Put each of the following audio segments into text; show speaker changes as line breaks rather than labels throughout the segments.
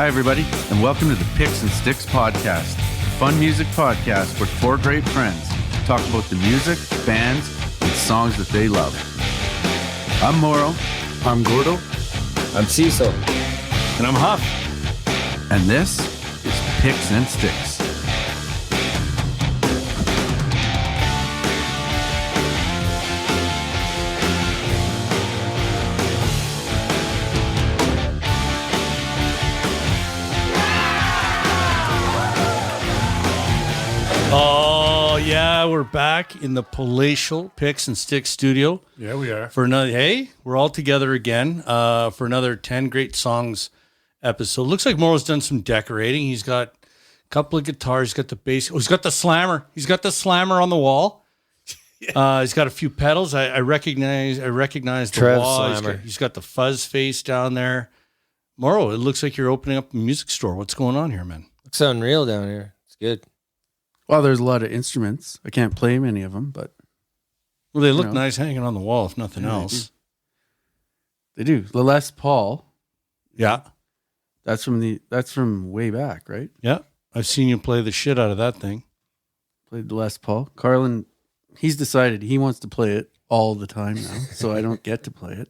Hi, everybody, and welcome to the Picks and Sticks podcast, a fun music podcast where four great friends talk about the music, bands, and songs that they love. I'm Moro.
I'm Gordo.
I'm Cecil.
And I'm Huff.
And this is Picks and Sticks.
Oh, yeah, we're back in the palatial Picks and Sticks studio.
Yeah, we are.
For another, hey, we're all together again for another 10 Great Songs episode. Looks like Moro's done some decorating. He's got a couple of guitars. He's got the bass. Oh, he's got the slammer. He's got the slammer on the wall. He's got a few pedals. I recognize the
Trev
wall.
slammer.
He's got the fuzz face down there. Moro, it looks like you're opening up a music store. What's going on here, man?
Looks unreal down here. It's good.
Well, there's a lot of instruments. I can't play many of them, but...
Well, they look nice hanging on the wall, if nothing else.
They do. The Les Paul.
Yeah.
That's from way back, right?
Yeah. I've seen you play the shit out of that thing.
Played the Les Paul. Carlin, he's decided he wants to play it all the time now, so I don't get to play it.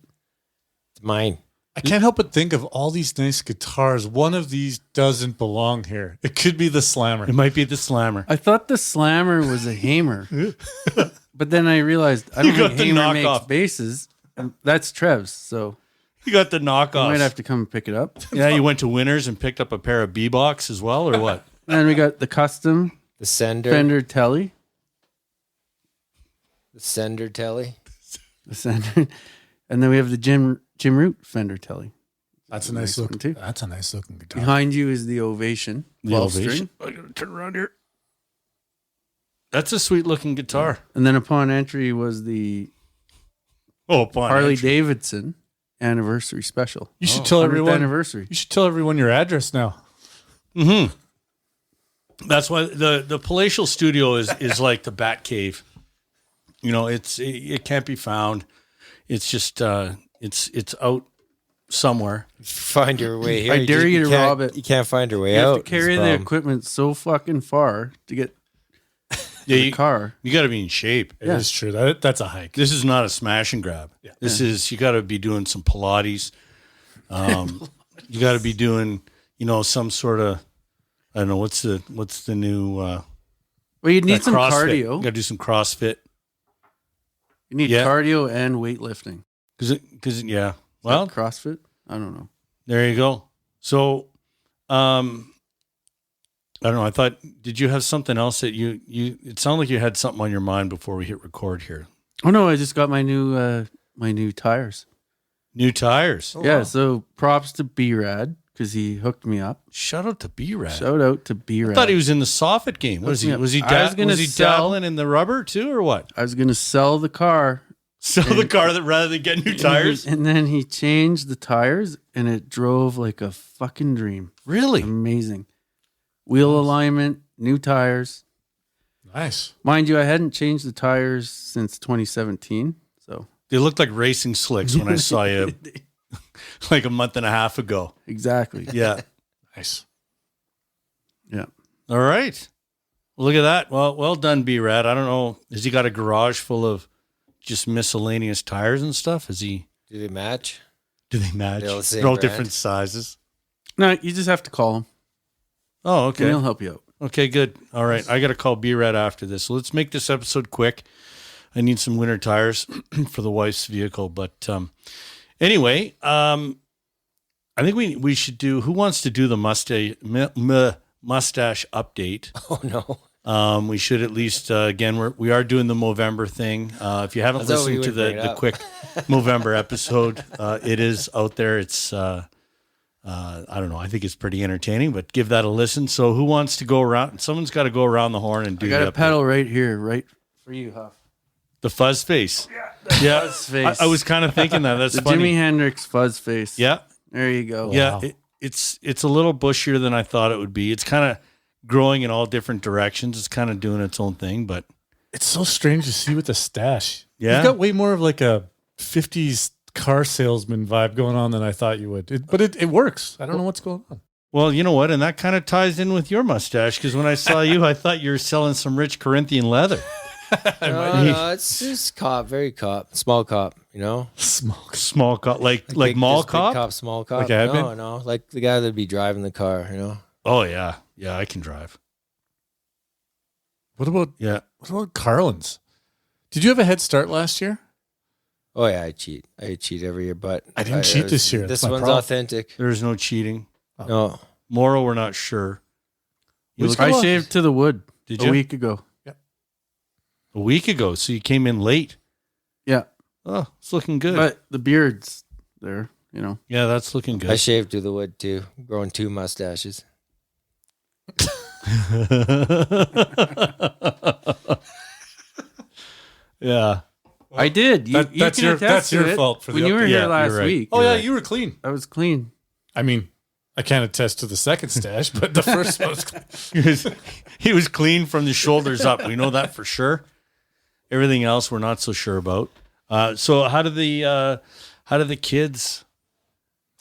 It's mine.
I can't help but think of all these nice guitars. One of these doesn't belong here. It could be the Slammer.
It might be the slammer.
I thought the Slammer was a Hamer, but then I realized I don't think Hamer makes basses. And that's Trev's, so
You got the
I
knockoff.
might have to come and pick it up.
Yeah, you went to Winners and picked up a pair of B-Box as well, or what?
And we got the custom
The Sender.
Fender Telly.
The Sender Telly.
The Fender. And then we have the Jim Root Fender Telly.
That's a nice looking
too.
That's a nice looking guitar.
Behind you is the Ovation.
The
12
Ovation.
string.
I gotta turn around here. That's a sweet looking guitar.
And then upon entry was the
Oh, upon
Harley
entry.
Davidson anniversary special.
You should tell
100th
everyone.
anniversary.
You should tell everyone your address now.
Mm-hmm. That's why the palatial studio is like the Bat Cave. You know, it can't be found. It's just it's out somewhere.
Find your way here.
I dare you to
can't-
rob it.
You can't find your way
You
out.
have to carry
It's
the
a problem.
equipment so fucking far to get
Yeah,
the car.
You got to be in shape.
It is true. That's a hike.
This is not a smash and grab.
Yeah.
This is, you got to be doing some Pilates. You got to be doing, some sort of, I don't know, what's the new,
Well, you need some
CrossFit.
cardio.
You got to do some CrossFit.
You need
Yeah.
cardio and weightlifting.
Cause yeah.
Is
Well,
that CrossFit? I don't know.
there you go. So, I don't know. I thought, did you have something else that it sounded like you had something on your mind before we hit record here.
Oh no, I just got my new tires.
New tires.
Yeah, so props to B-Rad because he hooked me up.
Shout out to B-Rad.
Shout out to
I
B-Rad.
thought he was in the soffit game. What is he?
Yeah.
Was he
I was gonna sell-
dabbling in the rubber too, or what?
I was gonna sell the car,
Sell the car that rather than get new tires.
and then he changed the tires, and it drove like a fucking dream.
Really?
Amazing. Wheel alignment, new tires.
Nice.
Mind you, I hadn't changed the tires since 2017. So
They looked like racing slicks when I saw you like a month and a half ago.
exactly.
Yeah.
Nice.
Yeah.
All right. Well, look at that. Well done, B-Rad. I don't know. Has he got a garage full of just miscellaneous tires and stuff?
Do they match?
Do they match?
They're all the same
They're all
brand.
different sizes.
No, you just have to call him.
Oh,
And
okay.
he'll help you out.
Okay, good. All right. I got to call B-Rad after this. So let's make this episode quick. I need some winter tires for the wife's vehicle. But anyway, I think we should do, who wants to do the mustache update?
Oh no.
We should at least, again, we are doing the Movember thing. If you haven't
I thought we
listened to
would bring it
the
up.
quick Movember episode, it is out there. It's, I don't know. I think it's pretty entertaining, but give that a listen. So who wants to go around? Someone's got to go around the horn and do
I got
the
a pedal right here, right for you, Huff.
The fuzz face. Yeah.
Fuzz face.
I was kind of thinking that. That's
the
funny.
Jimi Hendrix fuzz face.
Yeah.
There you go.
Yeah.
Wow.
It's a little bushier than I thought it would be. It's kind of growing in all different directions. It's kind of doing its own thing, but
It's so strange to see with the stash.
Yeah.
You've got way more of like a 50s car salesman vibe going on than I thought you would. But it works. I don't know what's going on.
Well, you know what? And that kind of ties in with your mustache because when I saw you, I thought you were selling some rich Corinthian leather.
No, it's just small cop, you know?
Small cop, like
big-
mall
just big
cop?
small cop.
Like admin?
No, like the guy that'd be driving the car, you know?
Oh, yeah. Yeah, I can drive.
What about
Yeah.
Carlin's? Did you have a head start last year?
Oh yeah, I cheat. I cheat every year, but
I didn't cheat this year.
This
That's my
one's
problem.
authentic.
There's no cheating.
No,
Moro, we're not sure. You look-
I shaved to the wood
Did
a
you?
week ago.
A week ago, so you came in late.
Yeah,
Oh, it's looking good.
but the beard's there. You know.
yeah, that's looking
I
good.
shaved through the wood too, growing 2 mustaches.
Yeah.
I did. You
That's
can
your-
attest
that's
to
your
it.
fault for the
when you were
update.
here
Yeah,
last
you're right.
week.
Oh,
You're
yeah,
right.
you were clean.
I was clean.
I mean, I can't attest to the second stash, but the first one was clean.
He was clean from the shoulders up. We know that for sure. Everything else we're not so sure about. So how did the kids?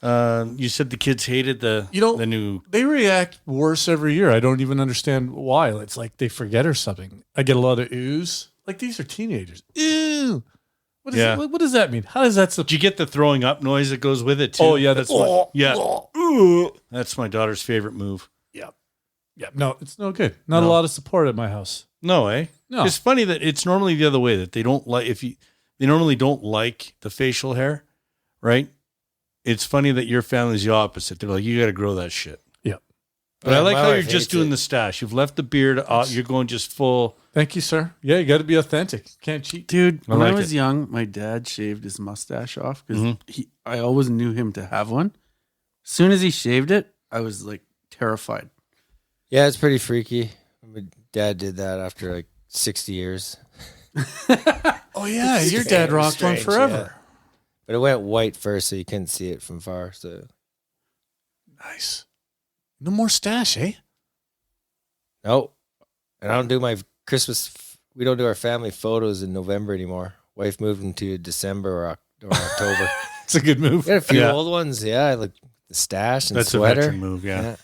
You said the kids hated the new.
They react worse every year. I don't even understand why. It's like they forget or something. I get a lot of oohs. Like, these are teenagers. Ew. What does that mean? How does that
Did you get the throwing up noise that goes with it too?
Oh, yeah, that's what.
Yeah. That's my daughter's favorite move.
Yeah, no, it's no good. Not a
No.
lot of support at my house.
No, eh?
No.
It's funny that it's normally the other way that they don't like they normally don't like the facial hair, right? It's funny that your family's the opposite. They're like, you got to grow that shit.
Yeah.
But I like
My
how you're
wife
just
hates
doing
it.
the stash. You've left the beard. You're going just full.
Thank you, sir. Yeah, you got to be authentic. Can't cheat.
Dude,
I
when I
like
was
it.
young, my dad shaved his mustache off because
Mhm.
I always knew him to have one. As soon as he shaved it, I was like terrified.
Yeah, it's pretty freaky. My dad did that after like 60 years.
Oh, yeah, your dad rocked one
Strange,
forever.
But it went white first, so you couldn't see it from far. So
Nice. No more stash, eh?
no, and I don't do my Christmas. We don't do our family photos in November anymore. Wife moved into December or October.
It's a good move.
Got a few
Yeah.
old ones. Yeah, like the stash and
That's
sweater.
a veteran move. Yeah.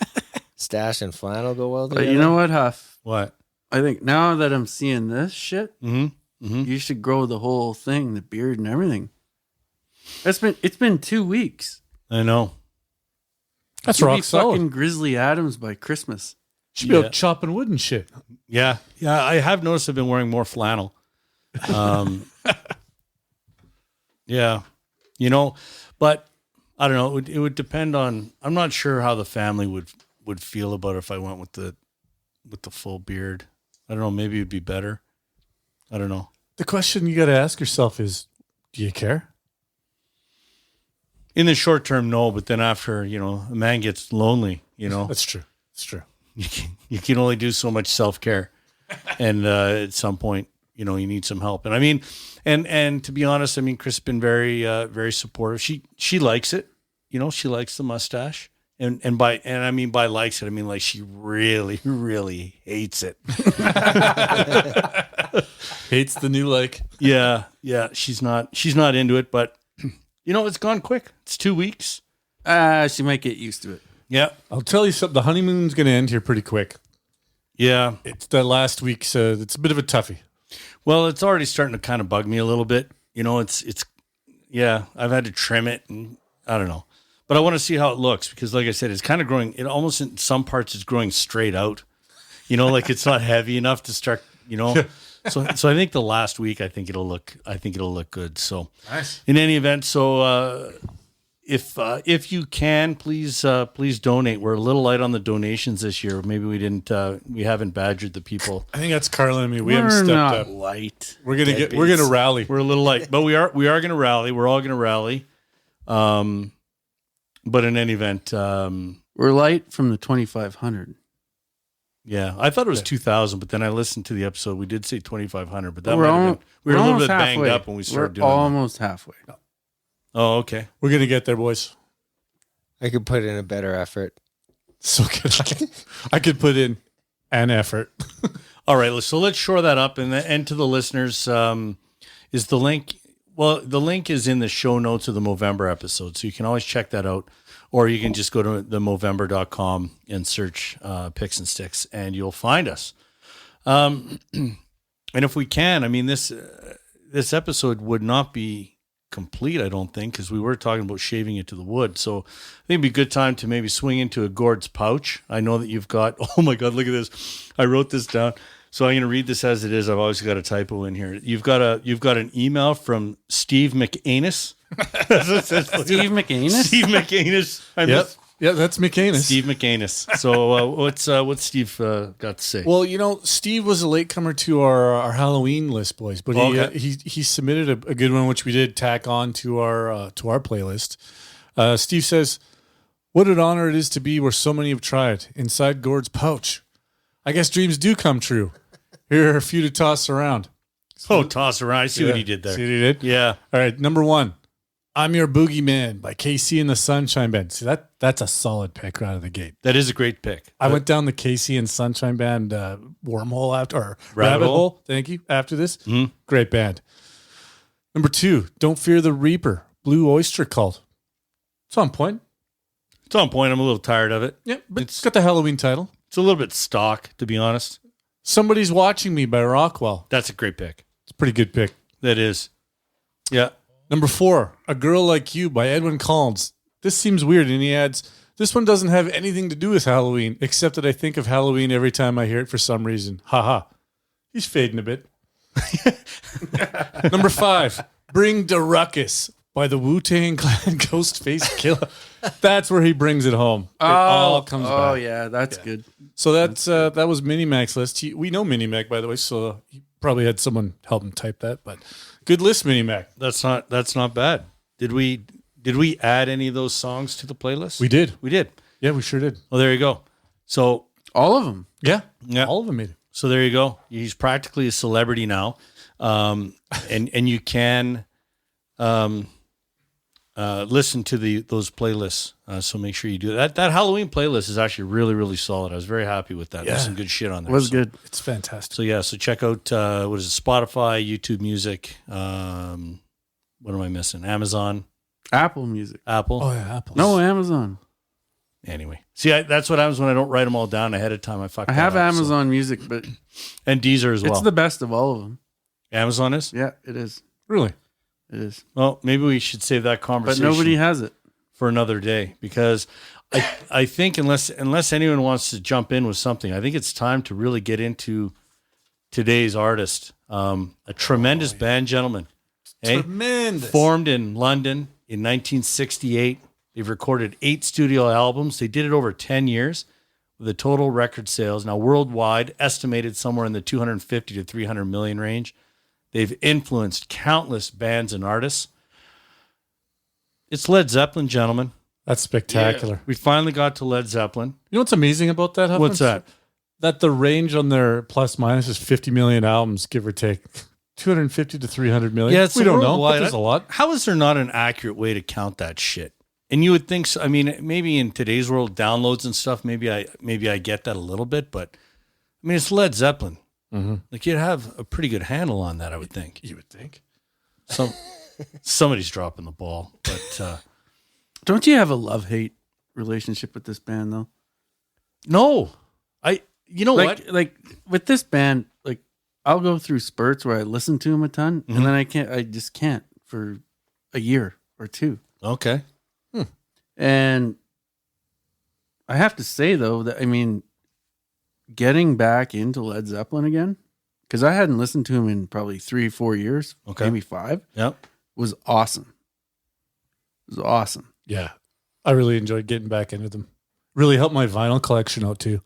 Stash and flannel go well
But
together.
you know what, Huff?
What?
I think now that I'm seeing this shit,
Mm-hmm. Mm-hmm.
you should grow the whole thing, the beard and everything. It's been 2 weeks.
I know.
That's
You'll
rock
be
solid.
fucking Grizzly Adams by Christmas.
Should be
Yeah.
out chopping wood and shit.
Yeah. Yeah. I have noticed I've been wearing more flannel. Yeah. You know, but I don't know. It would depend on. I'm not sure how the family would feel about it if I went with the full beard. I don't know. Maybe it'd be better. I don't know.
The question you got to ask yourself is, do you care?
In the short term, no. But then after, a man gets lonely.
That's true. It's true.
You can only do so much self care, and at some point, you need some help. And I mean, and to be honest, I mean, Chris has been very very supportive. She likes it. She likes the mustache. And I mean by likes it, I mean like she really, really hates it.
Hates the new like.
Yeah. She's not into it, but it's gone quick. It's 2 weeks.
She might get used to it.
Yeah.
I'll tell you something. The honeymoon's going to end here pretty quick.
Yeah.
It's the last week's. It's a bit of a toughie.
Well, it's already starting to kind of bug me a little bit. I've had to trim it and I don't know. But I want to see how it looks because like I said, it's kind of growing. It almost in some parts it's growing straight out. Like it's not heavy enough to start, So I think the last week I think it'll look good. So
Nice.
in any event, if you can, please donate. We're a little light on the donations this year. Maybe we haven't badgered the people.
I think that's Carlin and me. We haven't stepped
not
up.
light.
We're gonna rally.
We're a little light, but we are going to rally. We're all going to rally. But in any event,
We're light from the 2,500.
yeah, I thought it was 2,000, but then I listened to the episode. We did say 2,500, but that
We're
might have
al-
been, we were a little
almost
bit banged
halfway.
up when we started
We're
doing that.
almost halfway.
Oh, okay.
We're gonna get there, boys.
I could put in a better effort.
So good. I could put in an effort.
All right, so let's shore that up. And to the listeners, is the link? Well, the link is in the show notes of the Movember episode, so you can always check that out. or you can just go to the Movember.com and search Picks and Sticks, and you'll find us. And if we can, I mean, this episode would not be complete, I don't think, because we were talking about shaving it to the wood. So I think it'd be a good time to maybe swing into a Gord's pouch. I know that you've got, oh my God, look at this. I wrote this down. So I'm going to read this as it is. I've always got a typo in here. You've got an email from Steve McAnus.
Steve McAnus?
Steve McAnus.
Yeah, that's McAnus.
Steve McAnus. So what's Steve got to say?
Well, Steve was a latecomer to our Halloween list, boys, but he submitted a good one, which we did tack on to our playlist. Steve says, "What an honor it is to be where so many have tried, inside Gord's pouch. I guess dreams do come true. Here are a few to toss around."
Toss around. I see what he did there.
See what he did?
Yeah.
All right, number 1. I'm Your Boogeyman by KC and the Sunshine Band. See, that's a solid pick right out of the gate.
That is a great pick.
I went down the KC and Sunshine Band wormhole after, or rabbit hole. Thank you. After this, Great band. Number 2, Don't Fear the Reaper, Blue Oyster Cult. It's on point.
It's on point. I'm a little tired of it.
Yeah, but it's got the Halloween title.
It's a little bit stock, to be honest.
Somebody's Watching Me by Rockwell.
That's a great pick.
It's a pretty good pick.
That is. Yeah.
Number 4, A Girl Like You by Edwin Collins. This seems weird, and he adds, this one doesn't have anything to do with Halloween, except that I think of Halloween every time I hear it for some reason. Haha. He's fading a bit. Number 5, Bring the Ruckus by the Wu-Tang Clan Ghostface Killer. That's where he brings it home. It all comes back.
Oh, yeah, that's good.
So that was Minimac's list. We know Minimac, by the way, so he probably had someone help him type that, but good list, Minimac.
That's not bad. Did we add any of those songs to the playlist?
We did.
Yeah,
we sure did.
Well, there you go. So
All of them.
Yeah.
Yeah.
All of them made it.
So there you go. He's practically a celebrity now. And you can listen to those playlists. So make sure you do that. That Halloween playlist is actually really, really solid. I was very happy with that. There's some good shit on there.
Was good.
It's fantastic.
So yeah, so check out what is it? Spotify, YouTube Music. What am I missing? Amazon,
Apple Music.
Apple.
Oh yeah, Apple.
No, Amazon.
Anyway, see, that's what happens when I don't write them all down ahead of time. I
have
that up,
Amazon Music, but
and Deezer as well.
it's the best of all of them.
Amazon is.
Yeah, it is.
Really?
It is.
Well, maybe we should save that
But
conversation.
nobody has it.
For another day, because I think unless anyone wants to jump in with something, I think it's time to really get into today's artist. A tremendous band, gentlemen.
Tremendous.
Formed in London in 1968. They've recorded 8 studio albums. They did it over 10 years with a total record sales. Now worldwide, estimated somewhere in the 250 to 300 million range. They've influenced countless bands and artists. It's Led Zeppelin, gentlemen.
That's spectacular.
We finally got to Led Zeppelin.
You know what's amazing about that, Huffman?
What's that?
That the range on their plus minus is 50 million albums, give or take. 250 to 300 million.
Yeah, it's
we don't know,
worldwide.
but there's a lot.
How is there not an accurate way to count that shit? And you would think so. I mean, maybe in today's world, downloads and stuff, maybe I get that a little bit, but I mean, it's Led Zeppelin.
Mm-hmm.
Like you'd have a pretty good handle on that, I would think.
You would think.
Somebody's dropping the ball, but
Don't you have a love-hate relationship with this band, though?
no, you know what?
Like with this band, like I'll go through spurts where I listen to them a ton,
Mhm.
and then I just can't for a year or two.
Okay.
And I have to say though that I mean, getting back into Led Zeppelin again, because I hadn't listened to him in probably 3-4 years,
Okay.
maybe 5,
Yep.
was awesome. It was awesome.
Yeah. I really enjoyed getting back into them. Really helped my vinyl collection out too.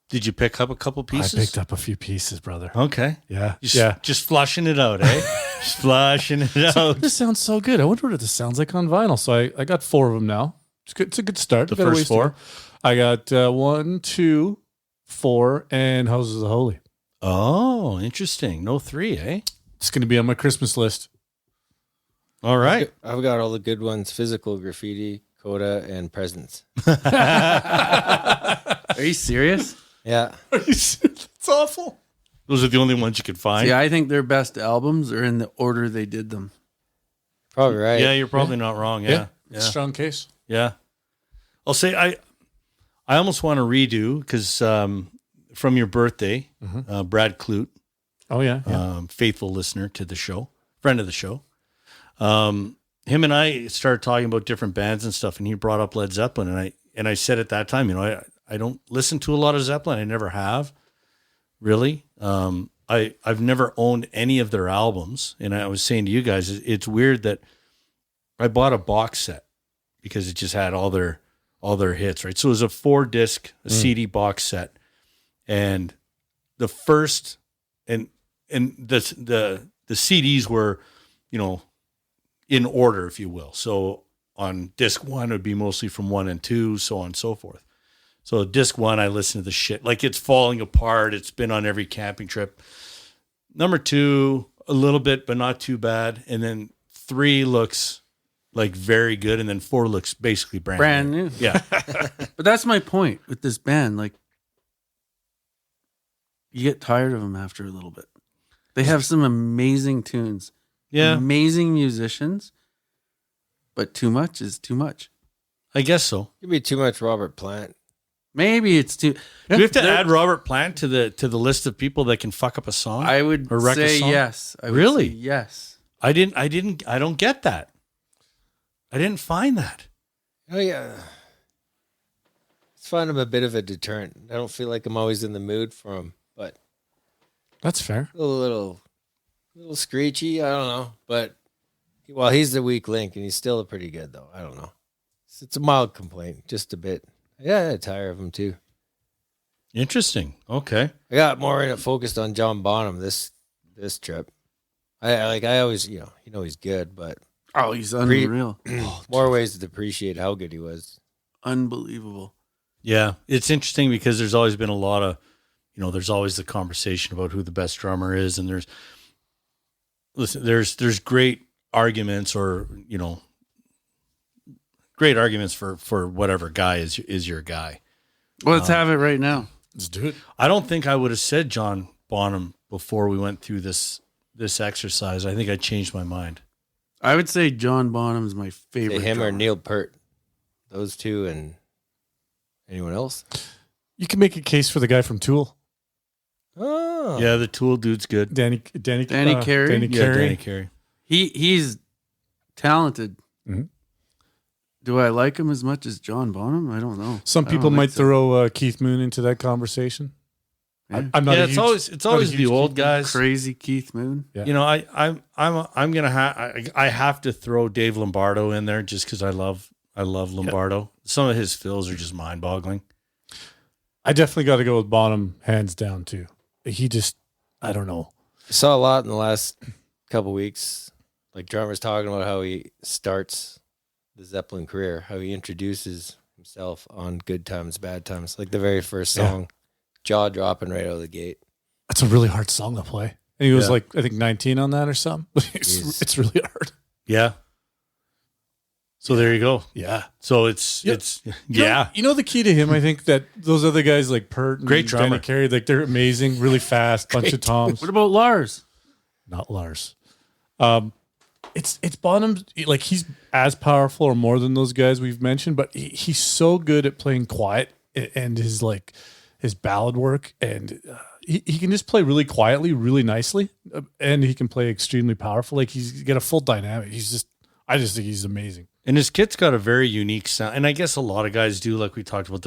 Did you pick up a couple pieces?
I picked up a few pieces, brother.
Okay.
Yeah.
Just flushing it out, eh? Just flushing it out.
This sounds so good. I wonder what this sounds like on vinyl. So I got 4 of them now. It's good. It's a good start.
The
Got a
first
ways to
4?
go. I got 1, 2, 4, and Houses of the Holy.
Oh, interesting. No 3, eh?
It's going to be on my Christmas list.
All right.
I've got all the good ones: Physical, Graffiti, Coda, and Presents.
Are you serious?
Yeah.
It's awful.
Those are the only ones you could find.
See, I think their best albums are in the order they did them.
Probably right.
Yeah, you're probably not wrong. Yeah.
Strong case.
Yeah. I'll say I almost want to redo because from your birthday, Brad Clute,
Oh yeah.
faithful listener to the show, friend of the show. Him and I started talking about different bands and stuff, and he brought up Led Zeppelin, and I said at that time, I don't listen to a lot of Zeppelin. I never have, really. I've never owned any of their albums, and I was saying to you guys, it's weird that I bought a box set because it just had all their hits, right? So it was a 4-disc CD box set, and the first and the CDs were, in order, if you will. So on disc 1 it would be mostly from 1 and 2, so on and so forth. So disc 1, I listened to the shit like it's falling apart. It's been on every camping trip. Number 2, a little bit, but not too bad. And then 3 looks like very good, and then 4 looks basically brand new. Yeah.
But that's my point with this band. Like, you get tired of them after a little bit. They have some amazing tunes, amazing musicians, but too much is too much.
I guess so.
It'd be too much Robert Plant.
Maybe it's too.
Do we have to add Robert Plant to the list of people that can fuck up a song?
I would
or wreck a
say
song?
yes. I would
Really?
say yes.
I don't get that. I didn't find that.
Oh yeah. I find him a bit of a deterrent. I don't feel like I'm always in the mood for him, but
That's fair.
a little screechy. I don't know, but he's the weak link, and he's still pretty good though. I don't know. It's a mild complaint, just a bit. Yeah, I tire of him too.
Interesting. Okay.
I got more in it focused on John Bonham this trip. I always he's good, but
He's unreal.
more ways to appreciate how good he was.
Unbelievable.
Yeah, it's interesting because there's always been a lot of, there's always the conversation about who the best drummer is, and there's great arguments or great arguments for whatever guy is your guy.
Well, let's have it right now.
Let's do it.
I don't think I would have said John Bonham before we went through this exercise. I think I changed my mind.
I would say John Bonham's my favorite.
Say him
drummer.
or Neil Peart. Those two, and anyone else?
You can make a case for the guy from Tool,
Oh.
Yeah, the Tool dude's good.
Danny
Carey?
Danny
Yeah,
Carey.
Danny Carey.
He's talented.
Mhm.
Do I like him as much as John Bonham? I don't know.
Some
I don't
people
think
might
so.
throw Keith Moon into that conversation.
Yeah.
I'm not.
Yeah,
a
it's
huge,
always
not a
the
huge
old
Keith-
guys.
Crazy Keith Moon.
Yeah.
I'm gonna I have to throw Dave Lombardo in there just because I love Lombardo. Some of his fills are just mind boggling.
I definitely got to go with Bonham hands down too. He just, I don't know.
I saw a lot in the last couple weeks, like drummers talking about how he starts the Zeppelin career, how he introduces himself on Good Times, Bad Times, like the very first song, jaw dropping right out of the gate.
That's a really hard song to play. And he was
Yeah.
like, I think 19 on that or something.
Jeez.
It's really hard.
Yeah. So there you go.
Yeah.
So it's
You know the key to him, I think that those other guys like Pert and
Great drummer.
Danny Carey, like they're amazing, really fast, bunch of toms.
What about Lars?
Not Lars. It's Bonham, like he's as powerful or more than those guys we've mentioned, but he's so good at playing quiet and his ballad work, and he can just play really quietly, really nicely, and he can play extremely powerful. Like he's got a full dynamic. I just think he's amazing.
And his kit's got a very unique sound. And I guess a lot of guys do, like we talked about,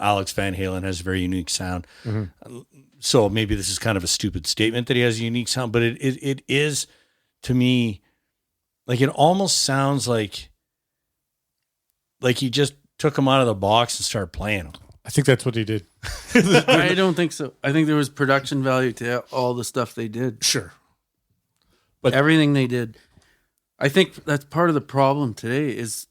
Alex Van Halen has a very unique sound.
Mm-hmm.
So maybe this is kind of a stupid statement that he has a unique sound, but it is, to me, like it almost sounds like he just took him out of the box and started playing them.
I think that's what he did.
I don't think so. I think there was production value to all the stuff they did.
Sure.
But everything they did. I think that's part of the problem today is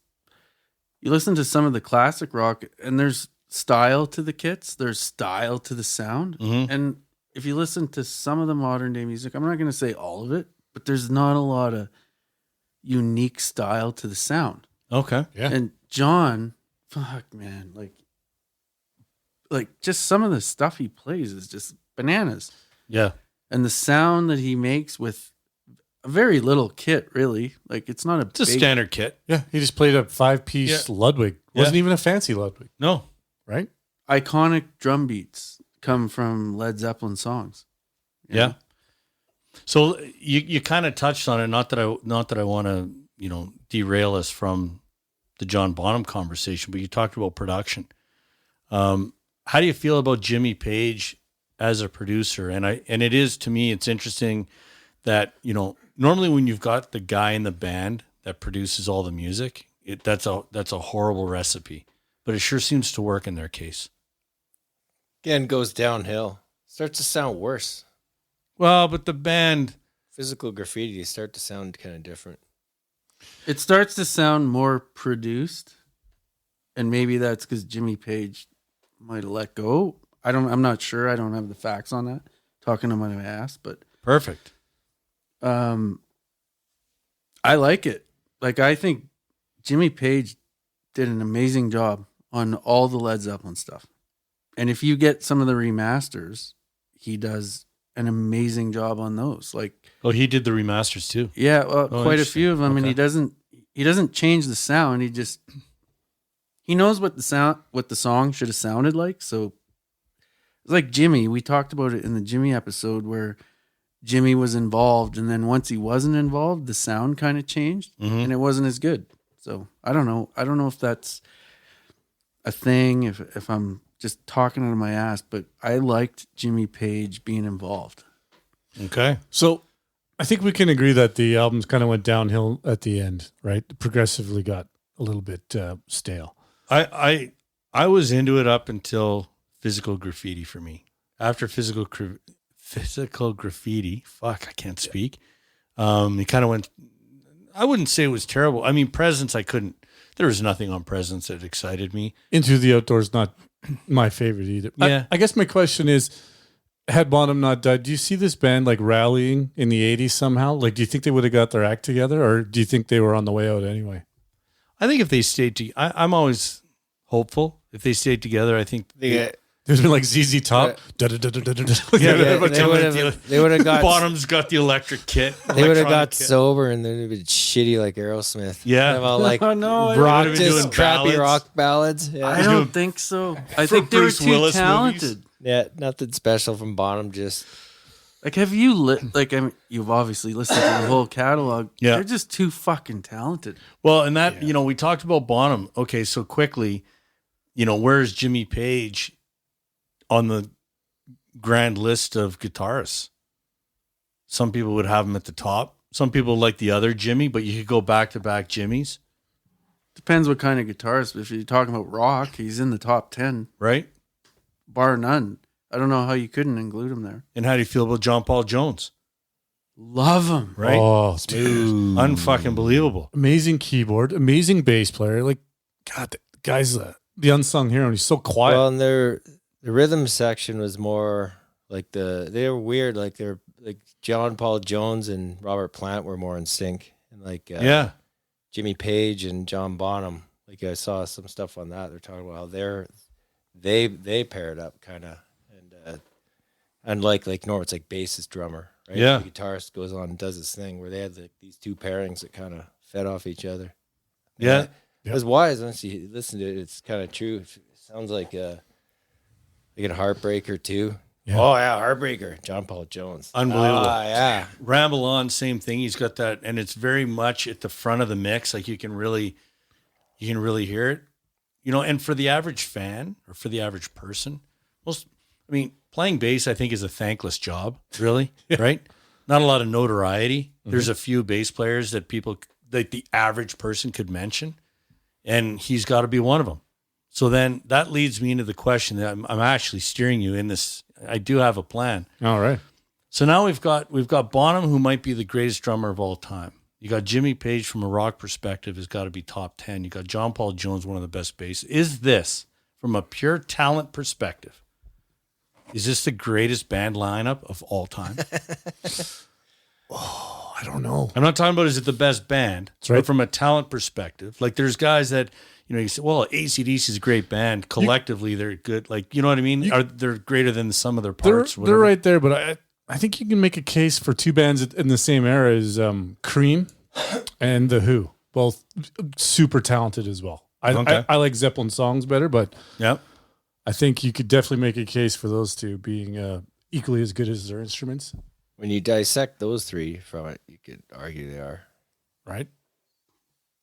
you listen to some of the classic rock and there's style to the kits, there's style to the sound.
Mhm.
And if you listen to some of the modern day music, I'm not going to say all of it, but there's not a lot of unique style to the sound.
Okay.
Yeah.
And John, fuck man, like just some of the stuff he plays is just bananas.
Yeah.
And the sound that he makes with a very little kit, really. Like it's not
It's a standard kit.
Yeah, he just played a 5-piece Ludwig. Wasn't even a fancy Ludwig,
No.
right?
iconic drum beats come from Led Zeppelin songs. You
Yeah.
know?
So you kind of touched on it. Not that I want to derail us from the John Bonham conversation, but you talked about production. How do you feel about Jimmy Page as a producer? And it is, to me, it's interesting that normally when you've got the guy in the band that produces all the music, that's a horrible recipe, but it sure seems to work in their case.
Again, goes downhill. Starts to sound worse.
Well, but the band,
Physical Graffiti, start to sound kind of different.
It starts to sound more produced, and maybe that's because Jimmy Page might have let go. I'm not sure. I don't have the facts on that. Talking to my ass, but
perfect.
I like it. Like, I think Jimmy Page did an amazing job on all the Led Zeppelin stuff. And if you get some of the remasters, he does an amazing job on those. Like,
Oh, he did the remasters too.
yeah, quite a few of them, and
Okay.
he doesn't change the sound. He knows what the song should have sounded like. So it's like Jimmy. We talked about it in the Jimmy episode where Jimmy was involved, and then once he wasn't involved, the sound kind of changed, and it wasn't as good. So I don't know. I don't know if that's a thing. If I'm just talking out of my ass, but I liked Jimmy Page being involved.
Okay.
So I think we can agree that the albums kind of went downhill at the end, right? Progressively got a little bit stale.
I was into it up until Physical Graffiti for me. After Physical Graffiti, fuck, I can't speak. It kind of went. I wouldn't say it was terrible. I mean, Presence, I couldn't. There was nothing on Presence that excited me.
Into the Outdoors, not my favorite either.
Yeah.
I guess my question is, had Bonham not died, do you see this band like rallying in the 80s somehow? Like, do you think they would have got their act together, or do you think they were on the way out anyway?
I think if they stayed together, I'm always hopeful. If they stayed together, I think
There's been like ZZ Top.
They would have got
Bottom's got the electric kit.
They would have
electronic
got
kit.
sober and then it'd been shitty like Aerosmith.
Yeah.
Kind of all like
No,
rock,
would've been
just
doing
crappy
ballads.
rock ballads. Yeah.
I don't think so. I think they were
Bruce
too
Willis
talented.
movies.
Yeah, nothing special from Bonham. Just
Like, have you you've obviously listened to the whole catalog.
Yeah.
They're just too fucking talented.
Well, and that, we talked about Bonham. Okay, so quickly, where's Jimmy Page on the grand list of guitarists? Some people would have him at the top. Some people like the other Jimmy, but you could go back-to-back Jimmys,
Depends what kind of guitarist. If you're talking about rock, he's in the top 10,
right?
bar none. I don't know how you couldn't include him there.
And how do you feel about John Paul Jones?
Love him.
Right?
Oh, dude.
Unfucking believable.
Amazing keyboard, amazing bass player. Like, God, the guy's the unsung hero, and he's so quiet.
well, and the rhythm section was more like they were weird. Like they're like John Paul Jones and Robert Plant were more in sync, and like
Yeah.
Jimmy Page and John Bonham. Like I saw some stuff on that. They're talking about how they paired up kind of, and unlike like Norm, it's like bassist drummer, right?
Yeah.
The guitarist goes on and does this thing where they had these two pairings that kind of fed off each other.
Yeah.
It was wise once you listen to it. It's kind of true. It sounds like a Heartbreaker too.
Yeah.
Oh yeah, Heartbreaker. John Paul Jones.
Unbelievable.
Ah, yeah.
Ramble On, same thing. He's got that, and it's very much at the front of the mix. Like you can really hear it. And for the average fan or for the average person, playing bass, I think, is a thankless job, really, right? Not a lot of notoriety. There's a few bass players that people, like the average person could mention, and he's got to be one of them. So then that leads me into the question that I'm actually steering you in this. I do have a plan.
All right.
So now we've got Bonham, who might be the greatest drummer of all time. You got Jimmy Page from a rock perspective has got to be top 10. You got John Paul Jones, one of the best bass. Is this, from a pure talent perspective, is this the greatest band lineup of all time?
I don't know.
I'm not talking about is it the best band,
right.
but from a talent perspective. Like there's guys that, you say, well, AC/DC is a great band. Collectively, they're good. Like, you know what I mean? They're greater than some of their parts.
They're right there, but I think you can make a case for two bands in the same era as Cream and The Who, both super talented as well. I like Zeppelin songs better, but I think you could definitely make a case for those two being equally as good as their instruments.
When you dissect those three from it, you could argue they are.
Right?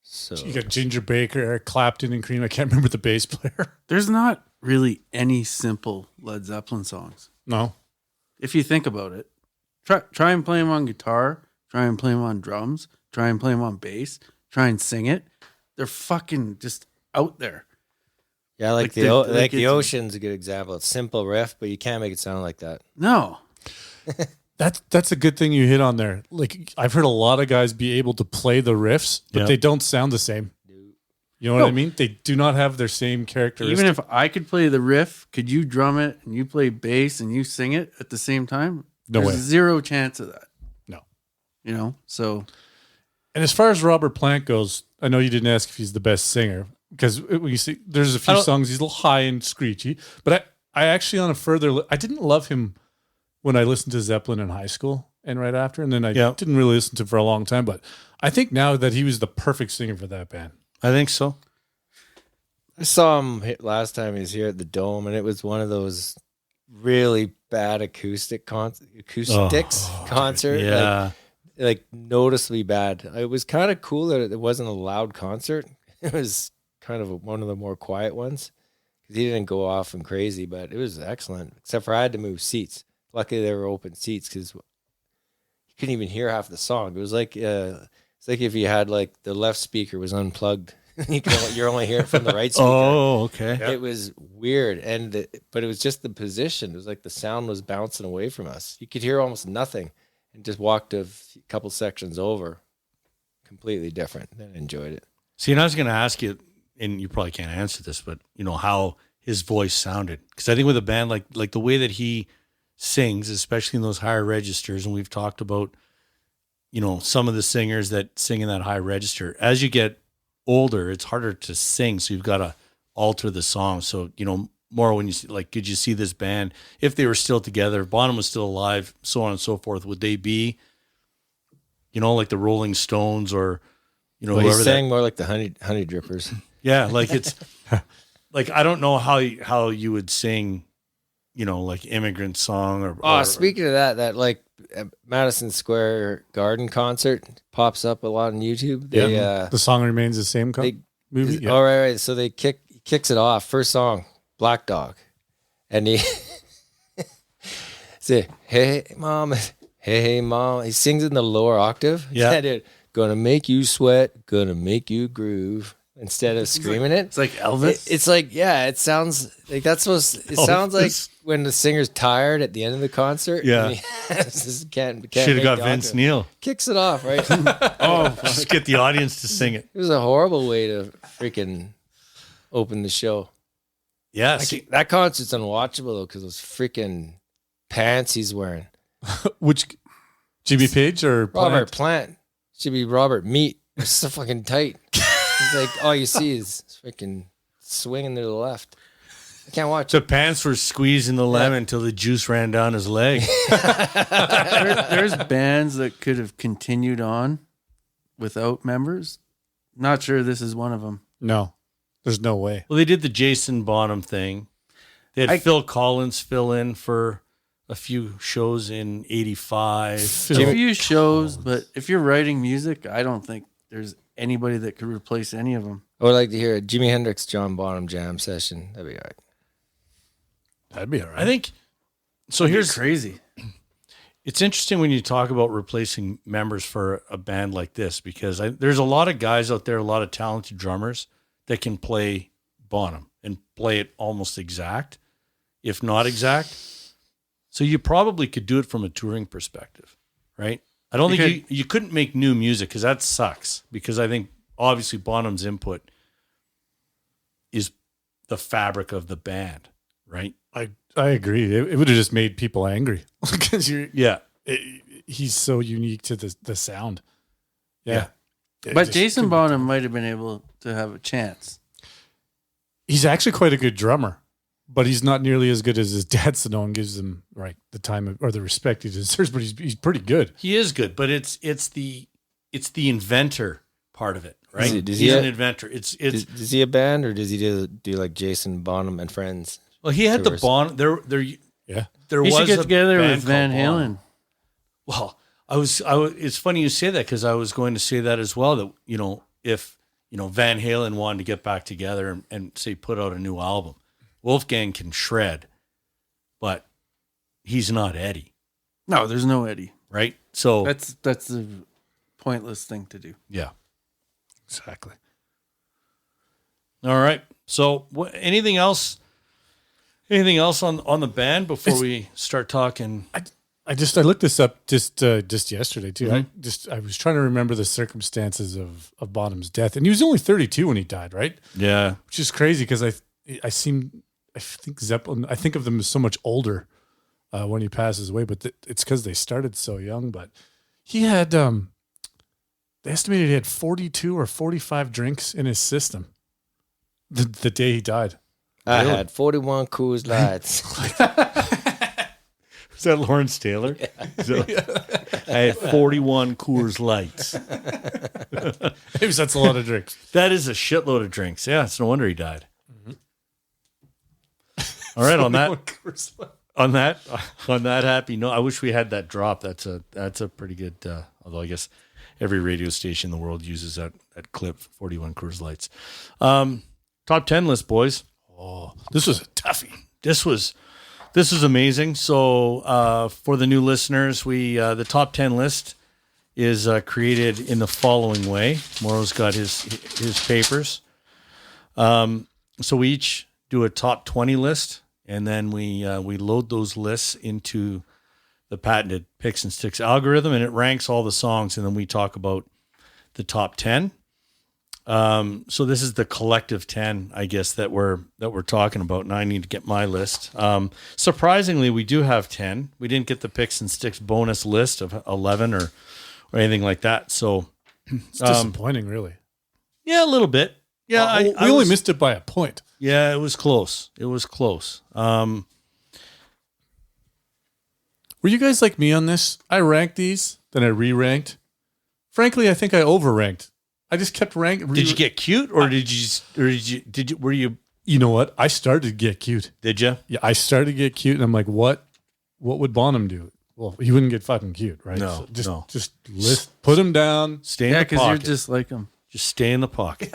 So
You got Ginger Baker, Eric Clapton, and Cream. I can't remember the bass player.
There's not really any simple Led Zeppelin songs.
No.
If you think about it, try and play them on guitar, try and play them on drums, try and play them on bass, try and sing it. They're fucking just out there.
yeah, like the Ocean's a good example. It's simple riff, but you can't make it sound like that.
No.
That's a good thing you hit on there. Like I've heard a lot of guys be able to play the riffs, but they don't sound the same. You know what I mean? They do not have their same characteristics.
Even if I could play the riff, could you drum it and you play bass and you sing it at the same time?
No
There's
way.
zero chance of that.
No.
You know? So
And as far as Robert Plant goes, I know you didn't ask if he's the best singer because when you see there's a few songs he's a little high and screechy, but I actually on a further I didn't love him when I listened to Zeppelin in high school and right after, and then I didn't really listen to him for a long time, but I think now that he was the perfect singer for that band.
I think so.
I saw him last time he was here at the Dome, and it was one of those really bad acoustics concert.
Yeah.
Like noticeably bad. It was kind of cool that it wasn't a loud concert. It was kind of one of the more quiet ones because he didn't go off and crazy, but it was excellent. Except for I had to move seats. Luckily, there were open seats because you couldn't even hear half the song. It was like it's like if you had like the left speaker was unplugged. You're only hearing it from the right speaker.
Oh, okay.
It was weird, but it was just the position. It was like the sound was bouncing away from us. You could hear almost nothing, and just walked a couple sections over, completely different. Then enjoyed it.
See, and I was going to ask you, and you probably can't answer this, but you know how his voice sounded, because I think with a band like the way that he sings, especially in those higher registers, and we've talked about, you know, some of the singers that sing in that high register. As you get older, it's harder to sing, so you've got to alter the song. So, you know, more when you see, like, could you see this band if they were still together, if Bonham was still alive, so on and so forth, would they be, you know, like the Rolling Stones or, you know,
Well,
whoever
he's saying more like the honey drippers.
yeah, like it's like I don't know how you would sing, you know, like Immigrant Song or
Speaking of that like Madison Square Garden concert pops up a lot on YouTube. They,
the song remains the same movie. Yeah.
All right. So they kicks it off. First song, Black Dog, and he say, "Hey mom, hey mom." He sings in the lower octave.
Yeah,
dude. Gonna make you sweat, gonna make you groove. Instead of screaming
It's like Elvis.
it's like, yeah, it sounds like that's supposed. It sounds like when the singer's tired at the end of the concert.
Yeah,
and he can't
should have got Vince Neil.
Kicks it off, right?
Just get the audience to sing it.
It was a horrible way to freaking open the show.
Yeah,
That concert's unwatchable though because those freaking pants he's wearing.
Which Jimmy Page or
Robert Plant should be Robert Meat. It's so fucking tight. It's like all you see is freaking swinging to the left. I can't watch
the
it.
pants were squeezing the lemon until the juice ran down his leg.
There's bands that could have continued on without members. Not sure this is one of them.
No, there's no way.
Well, they did the Jason Bonham thing. They had Phil Collins fill in for a few shows in '85.
A few shows, but if you're writing music, I don't think there's anybody that could replace any of them.
I would like to hear a Jimi Hendrix, John Bonham jam session. That'd be all right.
That'd be all right.
I think so. Here's
crazy.
It's interesting when you talk about replacing members for a band like this because there's a lot of guys out there, a lot of talented drummers that can play Bonham and play it almost exact, if not exact. So you probably could do it from a touring perspective, right? I don't think you couldn't make new music because that sucks. Because I think obviously Bonham's input is the fabric of the band, right?
I agree. It would have just made people angry because he's so unique to the sound. Yeah.
But Jason Bonham might have been able to have a chance.
He's actually quite a good drummer, but he's not nearly as good as his dad, so no one gives him the time or the respect he deserves. But he's pretty good.
He is good, but it's the inventor part of it, right?
He's
an inventor. Is
he a band, or does he do like Jason Bonham and Friends?
Well, he had
tours?
the Bon. There
He
was
should get
a
together
band
with Van
called Bonham.
Halen.
Well, I was. It's funny you say that, because I was going to say that as well. That if Van Halen wanted to get back together and say put out a new album, Wolfgang can shred, but he's not Eddie,
No, there's no Eddie.
right? So
That's a pointless thing to do.
yeah, exactly. All right. So anything else? Anything else on the band before we start talking?
I looked this up just yesterday too. I was trying to remember the circumstances of Bonham's death, and he was only 32 when he died, right?
Yeah.
Which is crazy because I think Zeppelin. I think of them as so much older when he passes away, but it's because they started so young. But he had they estimated he had 42 or 45 drinks in his system the day he died.
I had 41 Coors Lights.
Is that Lawrence Taylor? Yeah. I had 41 Coors Lights.
Maybe that's a lot of drinks.
That is a shitload of drinks. Yeah, it's no wonder he died. Mm-hmm. All right, on that happy note, I wish we had that drop. That's a pretty good. Although I guess every radio station in the world uses that clip. 41 Coors Lights. Top 10 list, boys.
Oh, this was a toughie.
This is amazing. So for the new listeners, the top 10 list is created in the following way. Morrow's got his papers. So we each do a top 20 list, and then we load those lists into the patented Picks and Sticks algorithm, and it ranks all the songs, and then we talk about the top 10. So this is the collective 10, I guess, that we're talking about. And I need to get my list. Surprisingly, we do have 10. We didn't get the Picks and Sticks bonus list of 11 or anything like that. So
It's disappointing, really.
yeah, a little bit. Yeah.
We only missed it by a point.
Yeah, it was close.
Were you guys like me on this? I ranked these, then I re-ranked. Frankly, I think I over-ranked. I just kept ranking.
Did you get cute, or were you?
You know what? I started to get cute.
Did you?
Yeah, I started to get cute, and I'm like, what would Bonham do? Well, he wouldn't get fucking cute, right?
No,
so just put him down.
Stay in the
because
pocket.
you're just like him.
Just stay in the pocket.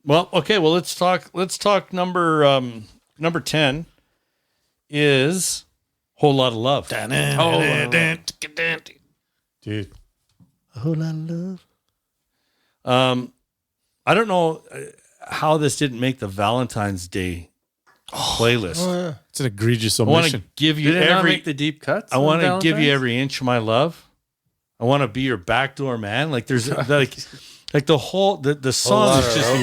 Well, okay. Well, let's talk number 10 is Whole Lot of Love.
Dude.
A whole lot of love. I don't know how this didn't make the Valentine's Day playlist.
It's an egregious
I want
omission.
to give you
Did it not
every.
make the deep cuts?
I
on
want to give you
Valentine's?
every inch of my love. I want to be your backdoor man. Like there's like the whole the song is just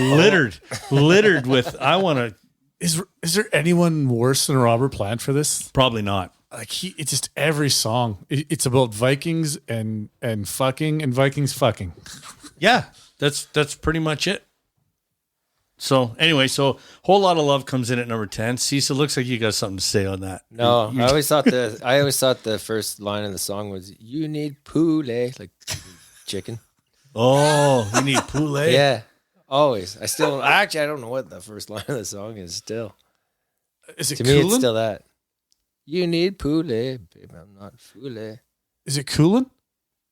littered with. I want to.
Is there anyone worse than Robert Plant for this?
Probably not.
Like it's just every song. It's about Vikings and fucking and Vikings fucking.
Yeah, that's pretty much it. So anyway, Whole Lot of Love comes in at number 10. Cecil, looks like you got something to say on that.
No, I always thought the first line of the song was "You need poulet," like chicken.
Oh, you need poulet.
Yeah, always. I don't know what the first line of the song is. Still,
Is it
to me, it's
coolin'?
still that. You need poulet, baby. I'm not fooling.
Is it coolin'?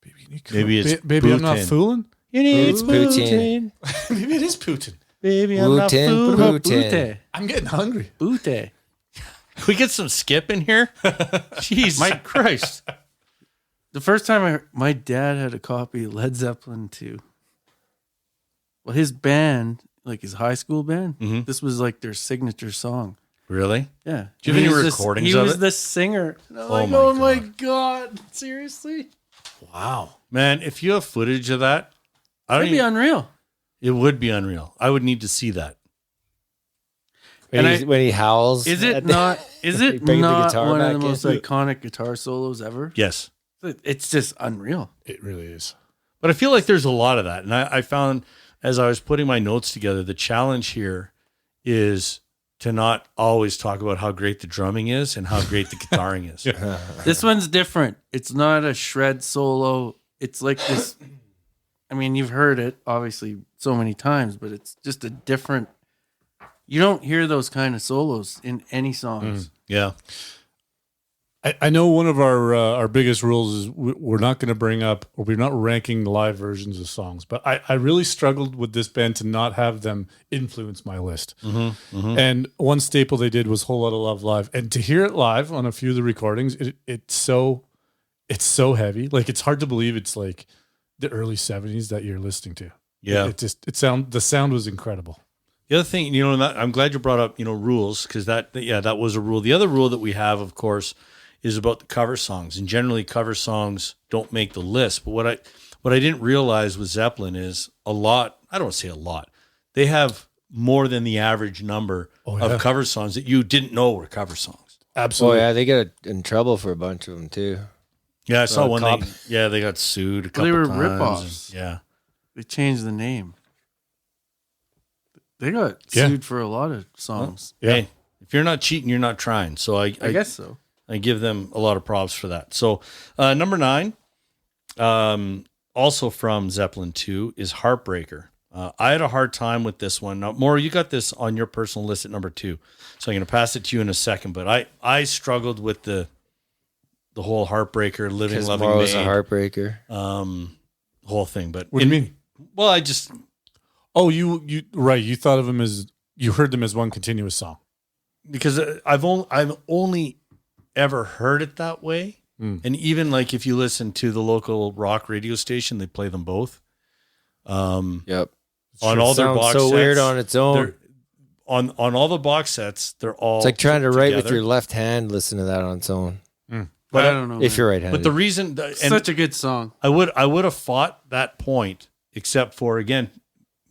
Baby, you need
Maybe it's
baby, I'm not
Putin.
fooling.
You need
It's Putin.
Maybe it is Putin.
Baby, I'm not
Putin,
fooling.
Putin.
I'm getting hungry.
Booty.
We get some skip in here. Jeez, my Christ.
The first time my dad had a copy of Led Zeppelin 2. Well, his band, like his high school band,
Mhm.
this was like their signature song.
Really?
Yeah.
Do you have any
He was
recordings
He
of
was
it?
the singer. And I'm like,
my
oh my God. Seriously?
Wow.
Man, if you have footage of that, I don't
That'd be
even,
unreal.
it would be unreal. I would need to see that.
When he howls.
Is
at
it
the-
not? Is
He
it
brings the
not
guitar
one of
back
the
in.
most iconic guitar solos ever?
Yes.
It's just unreal.
It really is.
But I feel like there's a lot of that. And I found as I was putting my notes together, the challenge here is to not always talk about how great the drumming is and how great the guitaring is.
This one's different. It's not a shred solo. It's like this. I mean, you've heard it obviously so many times, but it's just a different. You don't hear those kind of solos in any songs.
Yeah.
I know one of our biggest rules is we're not going to bring up, or we're not ranking live versions of songs, but I really struggled with this band to not have them influence my list. And one staple they did was Whole Lotta Love live. And to hear it live on a few of the recordings, it's so heavy. Like, it's hard to believe it's like the early 70s that you're listening to.
Yeah.
The sound was incredible.
The other thing, I'm glad you brought up, rules, because that was a rule. The other rule that we have, of course, is about the cover songs, and generally cover songs don't make the list. But what I didn't realize with Zeppelin is a lot. I don't want to say a lot. They have more than the average number of cover songs that you didn't know were cover songs.
Absolutely.
Oh yeah, they get in trouble for a bunch of them too.
Yeah, I saw one. They got sued a couple
They were
times.
rip-offs.
Yeah,
They changed the name. They got sued for a lot of songs.
Yeah.
Hey, if you're not cheating, you're not trying. So I
guess so.
I give them a lot of props for that. So number 9, also from Zeppelin 2, is Heartbreaker. I had a hard time with this one. Now, Mauro, you got this on your personal list at number 2, so I'm going to pass it to you in a second. But I struggled with the whole Heartbreaker, Living, Loving,
Mauro's
Made,
a heartbreaker.
whole thing. But
What do you mean?
Well, I just
Oh, you right. You thought of them you heard them as one continuous song.
because I've only ever heard it that way. And even like if you listen to the local rock radio station, they play them both.
Yep.
On all their
Sounds
box
so
sets,
weird on its own.
they're- on all the box sets, they're all.
It's like trying to write with
together.
your left hand. Listen to that on its own.
But
I don't know.
If you're right-handed.
But the reason, and
Such a good song.
I would have fought that point, except for again,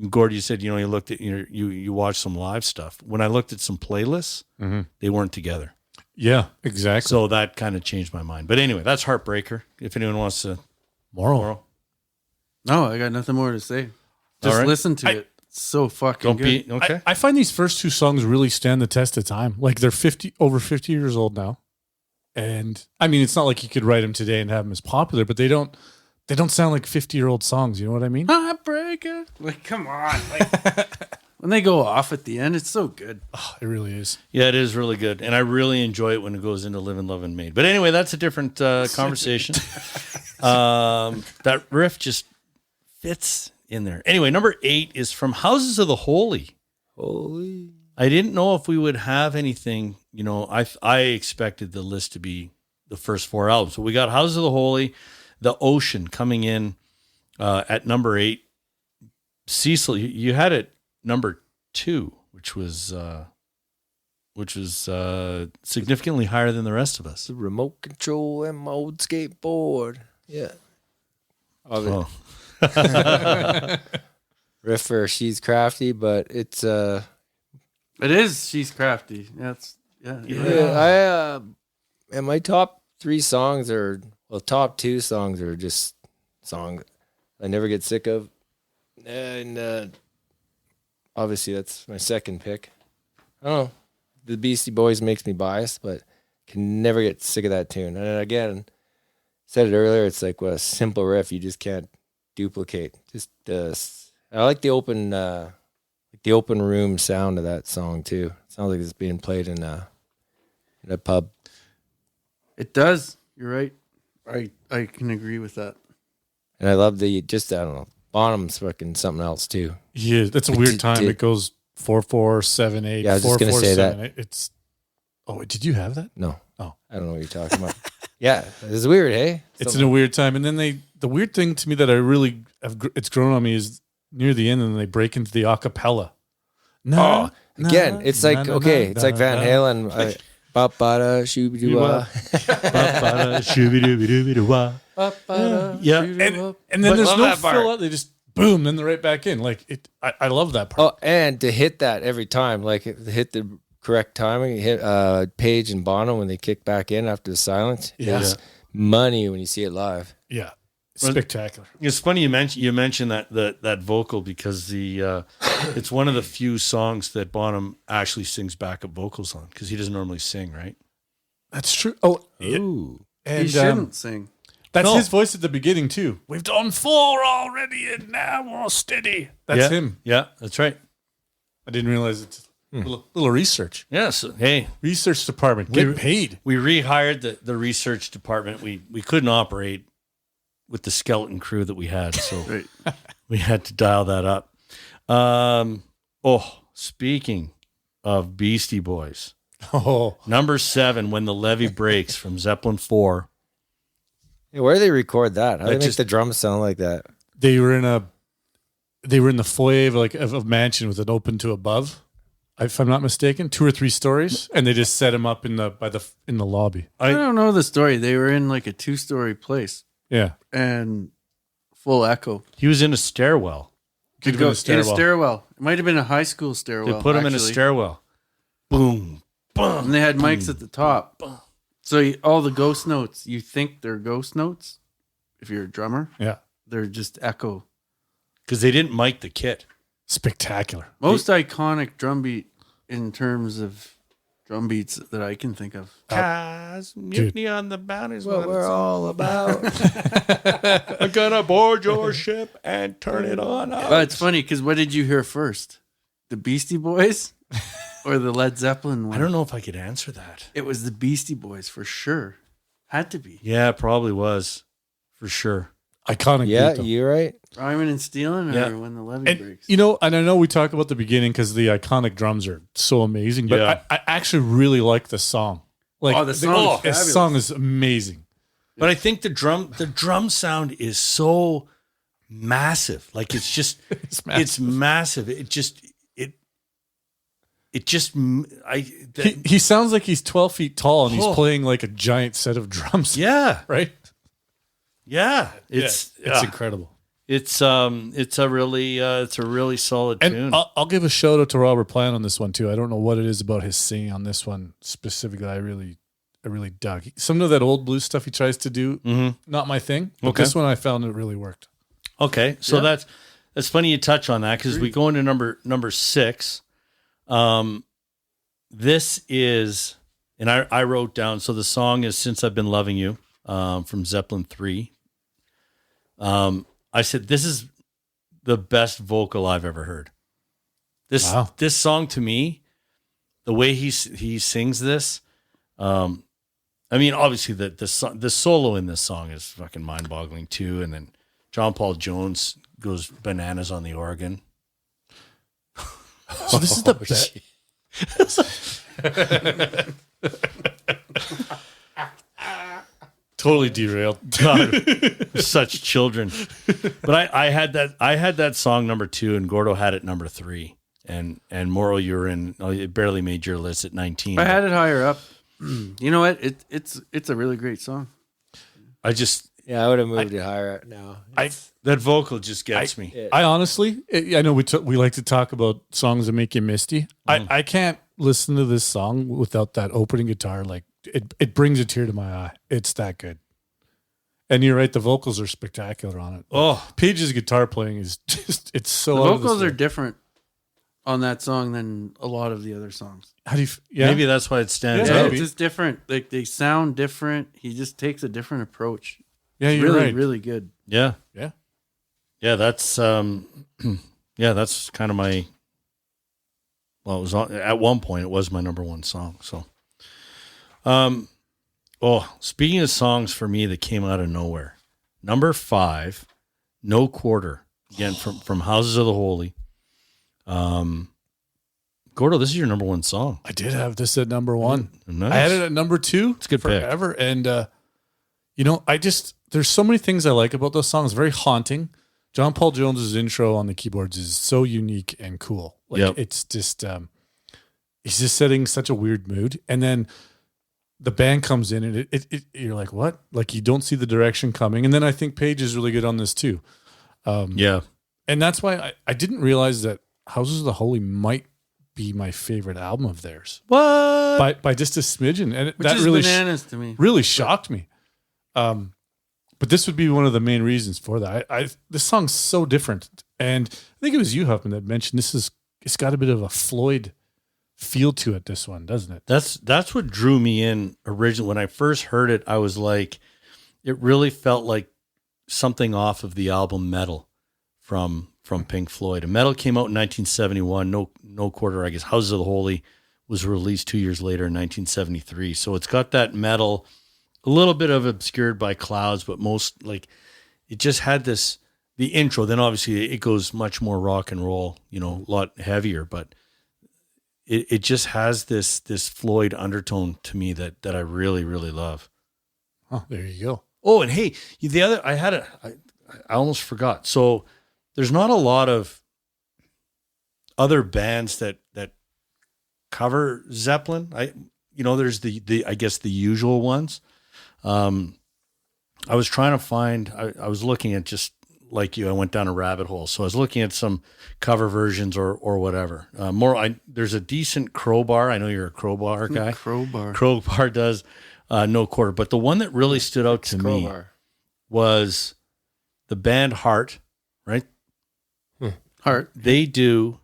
Gord, you said you looked at you watched some live stuff. When I looked at some playlists, they weren't together.
Yeah, exactly.
So that kind of changed my mind. But anyway, that's Heartbreaker. If anyone wants to,
Moral.
No, I got nothing more to say. Just
All right.
listen to it. It's so fucking
don't
good.
be okay.
I find these first 2 songs really stand the test of time. Like, they're over 50 years old now. And I mean, it's not like you could write them today and have them as popular, but they don't sound like 50-year-old songs. You know what I mean?
Heartbreaker. Like, come on. Like, when they go off at the end, it's so good.
Oh, it really is.
Yeah, it is really good, and I really enjoy it when it goes into Living, Loving, Made. But anyway, that's a different conversation. That riff just fits in there. Anyway, number 8 is from Houses of the Holy.
Holy.
I didn't know if we would have anything. I expected the list to be the first 4 albums, but we got Houses of the Holy, The Ocean coming in at number 8. Cecil, you had it number 2, which was significantly higher than the rest of us.
The remote control and my old skateboard. Yeah.
Oh.
Riff for She's Crafty, but it's
It is. She's crafty. That's yeah.
and my top 3 songs top 2 songs are just songs I never get sick of. And obviously that's my second pick. I don't know. The Beastie Boys makes me biased, but can never get sick of that tune. And again, said it earlier, it's like a simple riff you just can't duplicate. Just I like the open room sound of that song too. It sounds like it's being played in a pub.
It does. You're right. I can agree with that.
And I love I don't know, Bonham's fucking something else too.
Yeah, that's a weird time. It goes 4-4-7-8.
Yeah, I was just gonna say that.
4-4-7-8. It's. Oh, did you have that?
No.
Oh.
I don't know what you're talking about. Yeah, it's weird, hey?
It's in a weird time, and then the weird thing to me that I really it's grown on me is near the end, and then they break into the acapella. No,
Again, it's like it's like Van Halen. Ba-ba-da, shoo-be-doo-wah.
Yeah,
and then there's no fill out. They just boom, then they're right back in. Like it, I love that part.
Oh, and to hit that every time, like hit the correct timing, hit Page and Bono when they kick back in after the silence.
Yeah.
It's money when you see it live.
Yeah, spectacular.
It's funny you mentioned that vocal because it's one of the few songs that Bonham actually sings backup vocals on because he doesn't normally sing, right?
That's true. Oh,
Ooh.
and
He shouldn't sing.
that's
No.
his voice at the beginning too. We've done 4 already, and now we're steady. That's him.
Yeah, that's right.
I didn't realize it's a little research.
Yeah. So, hey,
Research department get paid.
we rehired the research department. We couldn't operate with the skeleton crew that we had, so
Right.
we had to dial that up. Speaking of Beastie Boys,
Oh,
number 7, When the Levee Breaks from Zeppelin 4.
Hey, where do they record that? How do they make
just-
the drums sound like that?
they were in the foyer of a mansion with it open to above. If I'm not mistaken, 2 or 3 stories, and they just set him up in the lobby.
I don't know the story. They were in like a 2-story place
Yeah,
and full echo.
He was in a stairwell.
could
Go
have been
in a stairwell. It might have been a high school
They
stairwell.
put him in a
actually.
stairwell. Boom, boom.
And they had mics at the top. So all the ghost notes, you think they're ghost notes if you're a drummer.
Yeah,
They're just echo.
Because they didn't mic the kit.
spectacular.
Most iconic drum beat in terms of drum beats that I can think of.
Cause mutiny on the bounty is
What we're all about.
I'm gonna board your ship and turn it on.
But it's funny because what did you hear first? The Beastie Boys or the Led Zeppelin one?
I don't know if I could answer that.
It was the Beastie Boys for sure. Had to be.
Yeah, it probably was. For sure.
Iconic.
Yeah,
beat, though.
you're right.
Rhyming and stealing or
Yeah.
when the levee
And
breaks?
and I know we talk about the beginning because the iconic drums are so amazing, but
Yeah.
I actually really like the song. Like
Oh, the song is
this
fabulous.
song is amazing.
But I think the drum sound is so massive. Like it's just
It's massive. He sounds like he's 12 feet tall and he's
Oh.
playing like a giant set of drums.
yeah.
Right?
It's
It's incredible.
It's a really solid
And
tune.
I'll give a shout out to Robert Plant on this one too. I don't know what it is about his singing on this one specifically. I really dug. Some of that old blues stuff he tries to do, not my thing. But
Okay.
this one I found it really worked.
Okay, so that's funny you touch on that because we go into number 6. This is, and I wrote down. So the song is "Since I've Been Loving You" from Zeppelin 3. I said this is the best vocal I've ever heard. This song to me, the way he sings this. I mean, obviously the solo in this song is fucking mind boggling too, and then John Paul Jones goes bananas on the organ.
So this is the best. Totally derailed.
God, such children. But I had that song number 2, and Gordo had it number 3, and Moro, it barely made your list at 19.
I had it higher up. You know what? It's a really great song.
I
Yeah, I would have moved it higher now.
that vocal just gets me.
I honestly, I know we like to talk about songs that make you misty. I can't listen to this song without that opening guitar. Like it brings a tear to my eye. It's that good. And you're right, the vocals are spectacular on it.
Oh,
Page's guitar playing is just—it's so.
The
out of this
vocals are
world.
different on that song than a lot of the other songs.
How do you? Yeah,
maybe that's why it stands
Yeah,
out.
maybe.
It's just different. Like they sound different. He just takes a different approach.
yeah, you're
Really,
right.
really good.
Yeah.
Yeah.
Yeah, that's that's kind of my. Well, it was at one point it was my number 1 song. So, speaking of songs for me that came out of nowhere, number 5, "No Quarter," again from Houses of the Holy. Gordo, this is your number 1 song.
I did have this at number 1.
Nice.
I had it at number 2.
It's a good pick.
forever, and there's so many things I like about those songs. Very haunting. John Paul Jones's intro on the keyboards is so unique and cool. Like
Yep.
it's just he's just setting such a weird mood, and then the band comes in, and it you're like, what? Like you don't see the direction coming, and then I think Page is really good on this too.
Yeah.
And that's why I didn't realize that Houses of the Holy might be my favorite album of theirs
What?
by just a smidgen, and
Which
that
is
really
bananas to me.
really shocked me. But this would be one of the main reasons for that. This song's so different, and I think it was you, Huffman, that mentioned it's got a bit of a Floyd feel to it. This one, doesn't it?
That's what drew me in originally. When I first heard it, I was like, it really felt like something off of the album Metal from Pink Floyd. And Metal came out in 1971. No Quarter, I guess. Houses of the Holy was released 2 years later in 1973. So it's got that metal, a little bit of obscured by clouds, but most like it just had the intro. Then obviously it goes much more rock and roll, a lot heavier, but it just has this Floyd undertone to me that I really, really love.
Oh, there you go.
Oh, and hey, I almost forgot. So there's not a lot of other bands that cover Zeppelin. There's I guess the usual ones. I was trying to find, I was looking at, just like you, I went down a rabbit hole. So I was looking at some cover versions or whatever. There's a decent Crowbar. I know you're a Crowbar guy. Crowbar does No Quarter. But the one that really stood out to me was the band Heart, right?
Heart.
They do,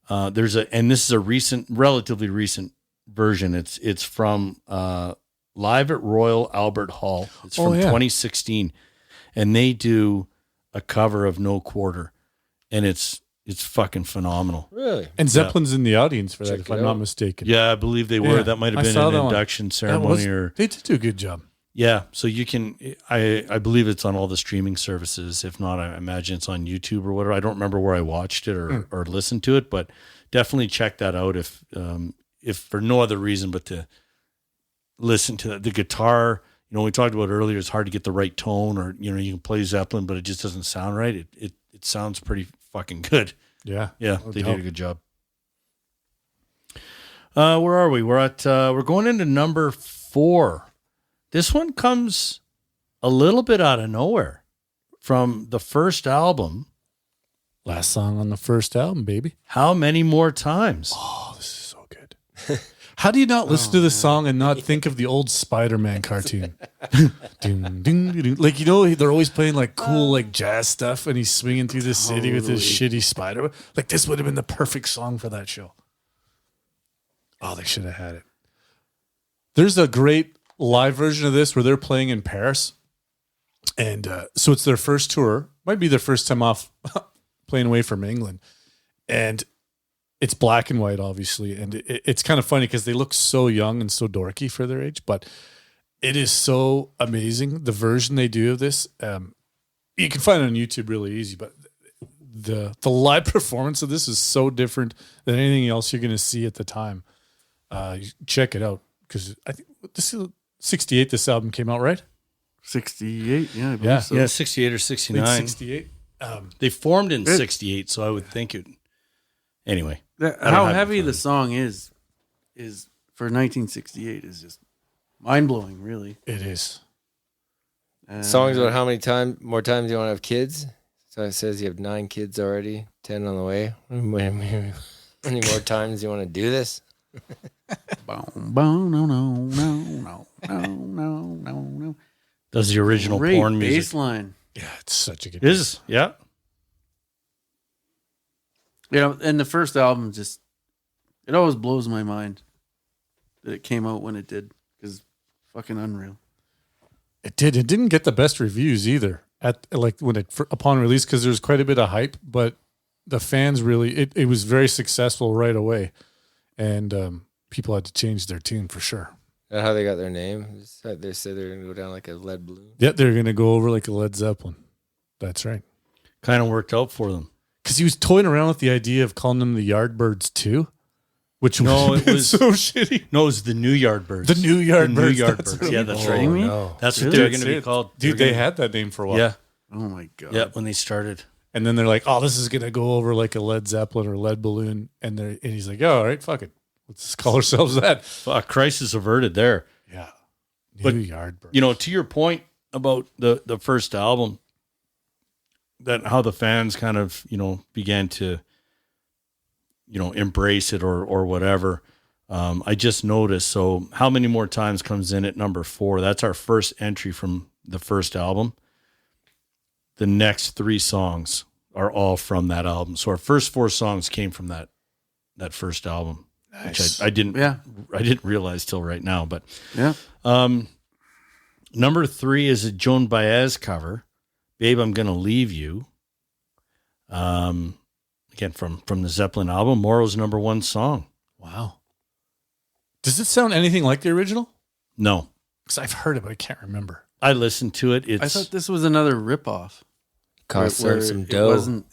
and this is a relatively recent version. It's from Live at Royal Albert Hall. It's from 2016, and they do a cover of No Quarter, and it's fucking phenomenal.
Really?
And Zeppelin's in the audience for that, if I'm not mistaken.
Yeah, I believe they were.
Yeah,
that might have been an induction ceremony,
they did do a good job.
Yeah, so you can. I believe it's on all the streaming services. If not, I imagine it's on YouTube or whatever. I don't remember where I watched it or listened to it, but definitely check that out if for no other reason but to listen to the guitar. We talked about earlier, it's hard to get the right tone, or you can play Zeppelin, but it just doesn't sound right. It sounds pretty fucking good.
Yeah,
They did a good job. Where are we? We're going into number 4. This one comes a little bit out of nowhere from the first album.
Last song on the first album, baby.
How Many More Times?
Oh, this is so good. How do you not listen to this song and not think of the old Spider-Man cartoon? Ding, ding, ding. Like, they're always playing like cool like jazz stuff, and he's swinging through the city with his shitty spider. Like, this would have been the perfect song for that show. Oh, they should have had it. There's a great live version of this where they're playing in Paris, and so it's their first tour. Might be their first time off playing away from England, and it's black and white, obviously, and it's kind of funny because they look so young and so dorky for their age, but it is so amazing, the version they do of this. You can find it on YouTube really easy, but the live performance of this is so different than anything else you're going to see at the time. Check it out, because I think this is 68. This album came out, right?
68, yeah, I believe so.
Yeah, 68 or 69.
68.
They formed in 68, so I would think it. Anyway,
how heavy the song is for 1968 is just mind blowing. Really,
it is.
Songs about how many more times you want to have kids. So it says you have 9 kids already, 10 on the way. How many more times do you want to do this?
no.
Does the original
Great
porn music
bass line.
Yeah, it's such a good.
Yeah.
And the first album it always blows my mind that it came out when it did, because fucking unreal.
It did. It didn't get the best reviews either upon release, because there's quite a bit of hype, but the fans really, it was very successful right away, and people had to change their tune for sure.
Is that how they got their name? They said they're going to go down like a lead balloon.
Yeah, they're going to go over like a Led Zeppelin. That's right.
Kind of worked out for them.
Because he was toying around with the idea of calling them the Yardbirds too, which
it was
so shitty.
No, it was the New Yardbirds.
The New Yardbirds.
That's right.
No.
That's what they're going to be called.
Dude, they had that name for a while.
Yeah.
Oh my god.
Yeah, when they started.
And then they're like, "Oh, this is going to go over like a Led Zeppelin or Lead Balloon," and he's like, "Oh, all right, fuck it, let's just call ourselves that."
A crisis averted there.
Yeah.
But,
New Yardbirds.
To your point about the first album, that how the fans kind of, began to, embrace it or whatever. I just noticed. So How Many More Times comes in at number 4. That's our first entry from the first album. the next 3 songs are all from that album. So our first 4 songs came from that first album,
Nice.
which I didn't realize till right now. But
Yeah.
number 3 is a Joan Baez cover, "Babe, I'm Gonna Leave You." Again, from the Zeppelin album, Morrow's number 1 song.
Wow. Does it sound anything like the original?
No,
Because I've heard it, but I can't remember.
I listened to it.
I thought this was another ripoff.
Cost
where
them some
it
dough.
wasn't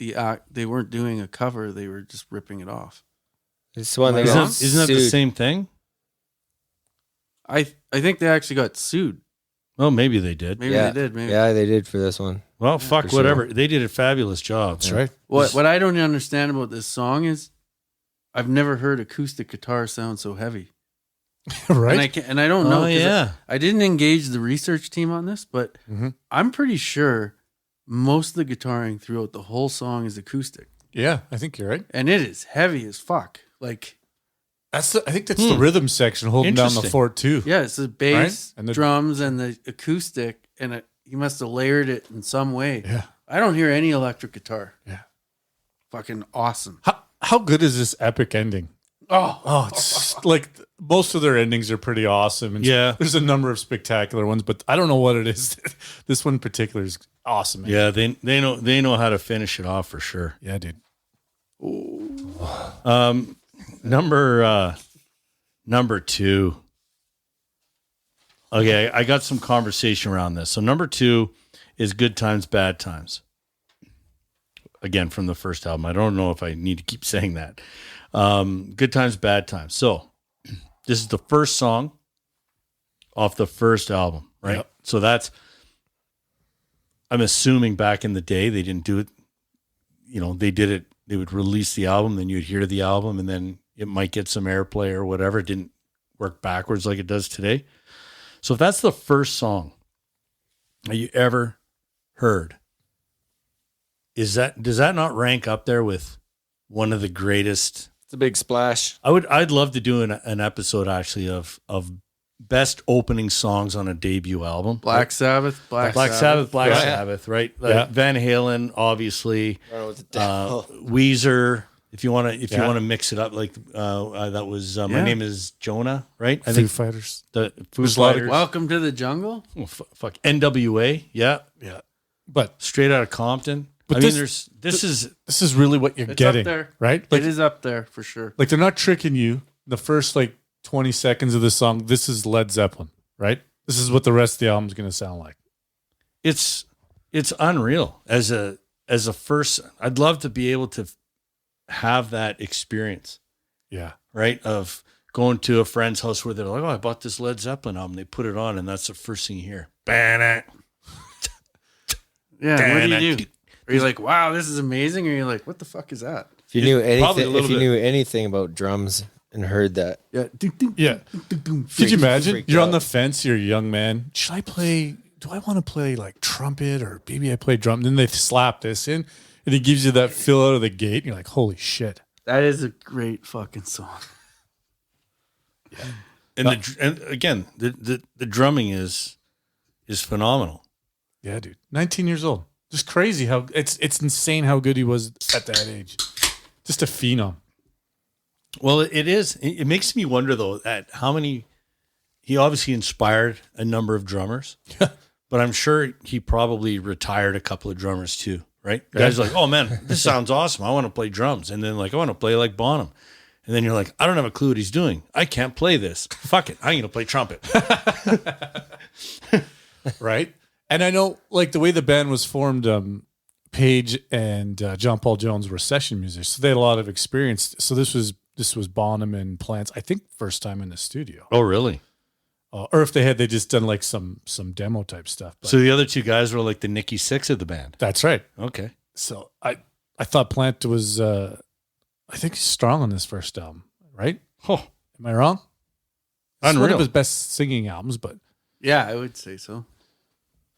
they weren't doing a cover; they were just ripping it off.
This one they
Isn't
got
that-
isn't that the
sued.
same thing?
I think they actually got sued.
Well, maybe they did.
Maybe
Yeah.
they did. Maybe.
Yeah, they did for this one.
Well, fuck
for
whatever.
sure.
They did a fabulous job.
That's right.
What I don't understand about this song is, I've never heard acoustic guitar sound so heavy.
Right?
And I don't know.
Oh
'cause
yeah.
I didn't engage the research team on this, but
Mhm.
I'm pretty sure most of the guitaring throughout the whole song is acoustic,
Yeah, I think you're right.
and it is heavy as fuck. Like,
I think that's the rhythm section holding down the
Interesting.
fort too.
yeah, it's the bass,
Right? And the-
drums, and the acoustic, and he must have layered it in some way.
Yeah.
I don't hear any electric guitar.
Yeah.
Fucking awesome.
How good is this epic ending? Oh, it's like most of their endings are pretty awesome. And
Yeah.
there's a number of spectacular ones, but I don't know what it is. This one in particular is awesome. Man.
Yeah, they know how to finish it off for sure.
Yeah, dude.
Number 2. Okay, I got some conversation around this. So number 2 is "Good Times, Bad Times." Again, from the first album. I don't know if I need to keep saying that. "Good Times, Bad Times." So this is the first song off the first album, right?
Yep.
So I'm assuming back in the day they didn't do it. You know, they did it. They would release the album, then you'd hear the album, and then it might get some airplay or whatever. It didn't work backwards like it does today. So if that's the first song that you ever heard, does that not rank up there with one of the greatest?
It's a big splash.
I'd love to do an episode actually of best opening songs on a debut album.
Black Sabbath, Black
Sabbath, Black
Yeah.
Sabbath, right?
Yeah.
Van Halen, obviously. Weezer. If you want to mix it up, like that was My
Yeah.
Name Is Jonah, right? I
Foo
think
Fighters.
the Foo
There's a lot of-
Fighters.
Welcome to the Jungle.
Oh, fuck. NWA, yeah,
Yeah. But
straight out of Compton.
But
I mean,
this-
this is
this is really what you're
It's
getting.
up there.
Right? Like,
It is up there for sure.
like they're not tricking you. The first 20 seconds of the song, this is Led Zeppelin, right? This is what the rest of the album's going to sound like.
it's unreal as a first. I'd love to be able to have that experience,
Yeah.
right? Of going to a friend's house where they're like, "Oh, I bought this Led Zeppelin album." They put it on, and that's the first thing you hear. Ban
Yeah. What do
it.
you do? Are you like, wow, this is amazing? Or are you like, what the fuck is that?
If you knew
probably a
anything,
little
if you
bit.
knew anything about drums and heard that,
Yeah.
Yeah. Could you imagine?
freaked
You're on
out.
the fence. You're a young man. Should I play? Do I want to play like trumpet or maybe I play drum? Then they slap this in, and it gives you that fill out of the gate. And you're like, holy shit!
That is a great fucking song.
and again, the drumming is phenomenal.
Yeah, dude. 19 years old. Just crazy how it's insane how good he was at that age. Just a phenom.
Well, it is. It makes me wonder though at how many. He obviously inspired a number of drummers, but I'm sure he probably retired a couple of drummers too, right? Guys are like, "Oh man, this sounds awesome. I want to play drums," and then like, "I want to play like Bonham," and then you're like, "I don't have a clue what he's doing. I can't play this. Fuck it, I'm gonna play trumpet."
Right? And I know, like, the way the band was formed, Page and John Paul Jones were session musicians, so they had a lot of experience. So this was Bonham and Plant's, I think, first time in the studio.
Oh, really?
Or if they just done like some demo type stuff. But
So the other two guys were like the Nicky Six of the band.
that's right.
Okay.
So I thought Plant was, I think he's strong on this first album, right?
Oh,
Am I wrong? It's one
unreal.
of his best singing albums, but
Yeah, I would say so.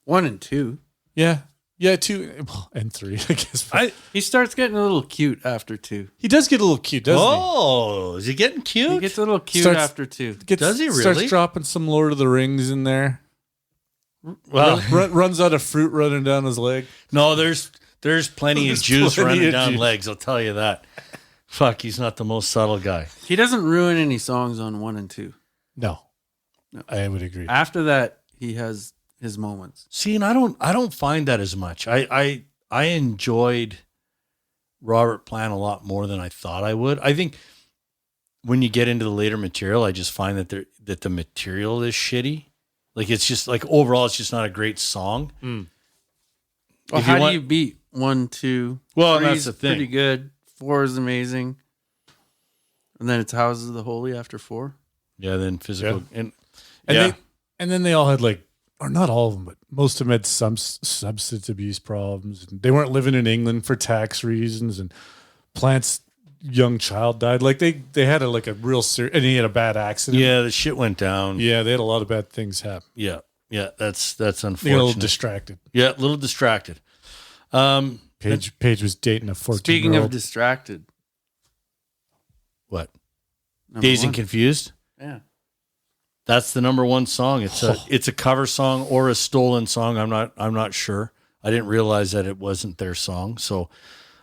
1 and 2.
yeah, 2 and 3, I guess.
He starts getting a little cute after 2.
He does get a little cute, doesn't
Oh, is he getting
He
cute?
gets a little cute
Starts-
after 2.
he?
Does he
Starts
really?
dropping some Lord of the Rings in there.
Well,
runs out of fruit running down his leg.
no, there's plenty of juice
plenty
running
of
down
juice.
legs. I'll tell you that. Fuck, he's not the most subtle guy.
He doesn't ruin any songs on 1 and 2.
No, I would agree.
After that, he has his moments.
See, and I don't find that as much. I enjoyed Robert Plant a lot more than I thought I would. I think when you get into the later material, I just find that the material is shitty. Like it's just like overall, it's just not a great song.
Well, how do you beat 1, 2?
Well,
3
that's
is
the thing.
pretty good. 4 is amazing. And then it's Houses of the Holy after 4.
Yeah, then physical and
then they all had or not all of them, but most of them had some substance abuse problems. And they weren't living in England for tax reasons, and Plant's young child died. Like they had a real serious, and he had a bad accident.
Yeah, the shit went down.
Yeah, they had a lot of bad things happen.
Yeah, that's unfortunate.
They got a little distracted.
Yeah, a little distracted.
Paige was dating a 14-year-old.
Speaking of distracted.
What?
Number
Dazed
1.
and Confused?
Yeah.
That's the number 1 song. It's a cover song or a stolen song. I'm not sure. I didn't realize that it wasn't their song. So,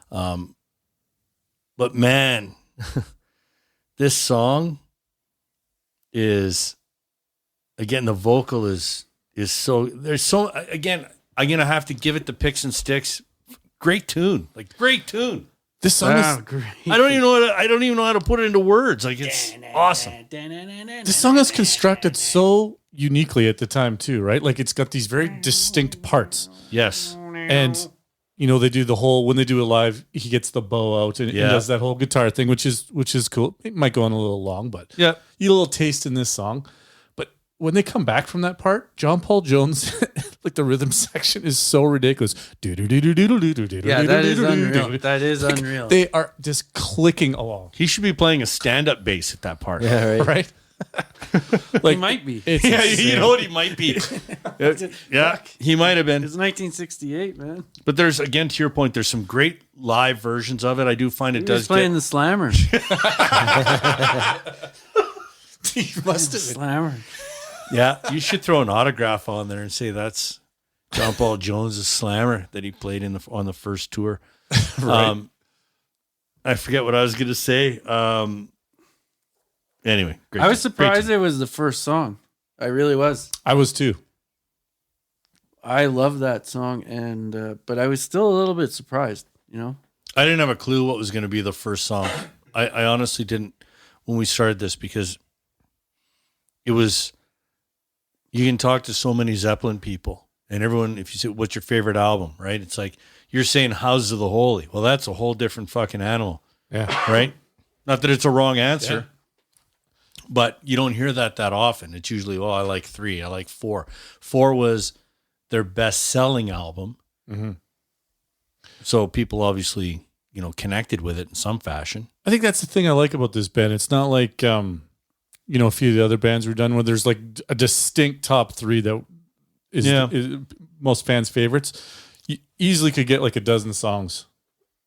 but man, this song is, again, the vocal is so, there's so, again, I'm going to have to give it the Picks and Sticks. Great tune. Great tune.
This song is
Great.
I don't even know how to put it into words. It's awesome.
this song is constructed so uniquely at the time too, right? Like it's got these very distinct parts.
Yes.
And they do the whole, when they do it live, he gets the bow out and does that whole guitar thing, which is cool. It might go on a little long, but
Yeah.
you get a little taste in this song. But when they come back from that part, John Paul Jones, the rhythm section is so ridiculous.
Yeah, that is unreal. That is unreal.
They are just clicking along.
He should be playing a stand-up bass at that part.
Yeah, right.
Right?
He might be.
It's
Yeah,
insane.
you know what? He might be. Yeah, he might have been.
It's 1968, man.
But there's, again, to your point, there's some great live versions of it. I do find it
He
does
was playing
get...
the Slammer.
He must have been.
Slammer.
Yeah, you should throw an autograph on there and say that's John Paul Jones' Slammer that he played on the first tour.
Right.
I forget what I was going to say. Anyway, great.
I was
tune.
surprised it was the first song. I really was.
I was too.
I love that song, and but I was still a little bit surprised.
I didn't have a clue what was going to be the first song. I honestly didn't when we started this, because it was, you can talk to so many Zeppelin people and everyone, if you say, what's your favorite album, right? It's like, you're saying Houses of the Holy. Well, that's a whole different fucking animal,
Yeah.
right? Not that it's a wrong answer, but you don't hear that often. It's usually, I like 3, I like 4. 4 was their best-selling album.
Mm-hmm.
So people obviously, connected with it in some fashion.
I think that's the thing I like about this band. It's not like, a few of the other bands we've done where there's like a distinct top 3 that is most fans' favorites. You easily could get like a dozen songs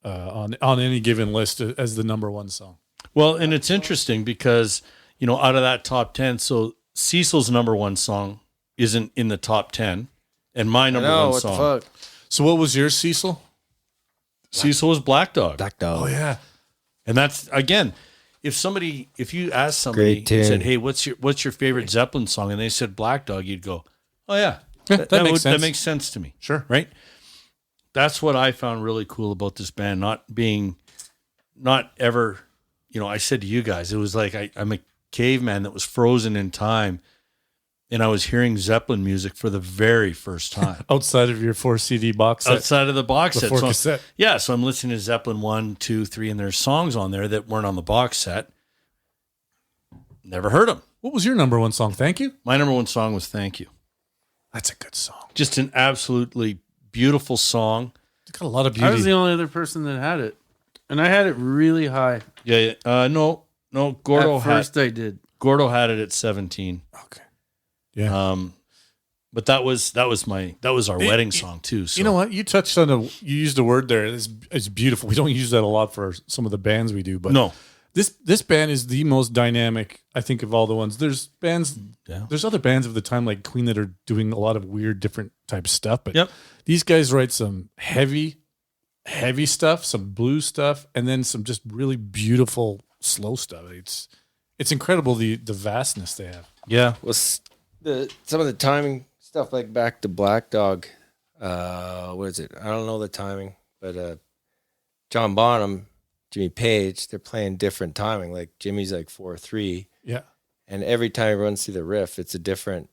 on any given list as the number 1 song.
Well, and it's interesting because, out of that top 10, so Cecil's number 1 song isn't in the top 10, and my number 1 song.
What the fuck?
So what was yours, Cecil?
Cecil was Black Dog.
Black Dog.
Oh, yeah.
And that's, again, if you asked somebody
Great tune.
and said, hey, what's your favorite Zeppelin song? And they said Black Dog, you'd go, oh, yeah.
That makes sense.
That makes sense to me.
Sure.
Right? That's what I found really cool about this band, not ever, I said to you guys, it was like I'm a caveman that was frozen in time, and I was hearing Zeppelin music for the very first time.
Outside of your 4 CD box set.
Outside of the box set.
Before cassette.
Yeah, so I'm listening to Zeppelin 1, 2, 3, and there's songs on there that weren't on the box set. Never heard them.
What was your number 1 song? Thank You?
My number 1 song was Thank You.
That's a good song.
Just an absolutely beautiful song.
It's got a lot of beauty.
I was the only other person that had it, and I had it really high.
Yeah. No. Gordo
At first, I did.
Gordo had it at 17.
Okay. Yeah.
But that was our wedding song too. So.
You know what? You touched on you used a word there. It's beautiful. We don't use that a lot for some of the bands we do, but
No.
This band is the most dynamic, I think, of all the ones. There's bands, there's other bands of the time like Queen that are doing a lot of weird, different type of stuff. But these guys write some heavy stuff, some blues stuff, and then some just really beautiful slow stuff. It's incredible the vastness they have.
Yeah. Well, some of the timing stuff, like back to Black Dog. What is it? I don't know the timing, but John Bonham, Jimmy Page, they're playing different timing. Like Jimmy's like 4/3.
Yeah.
And every time he runs through the riff, it's a different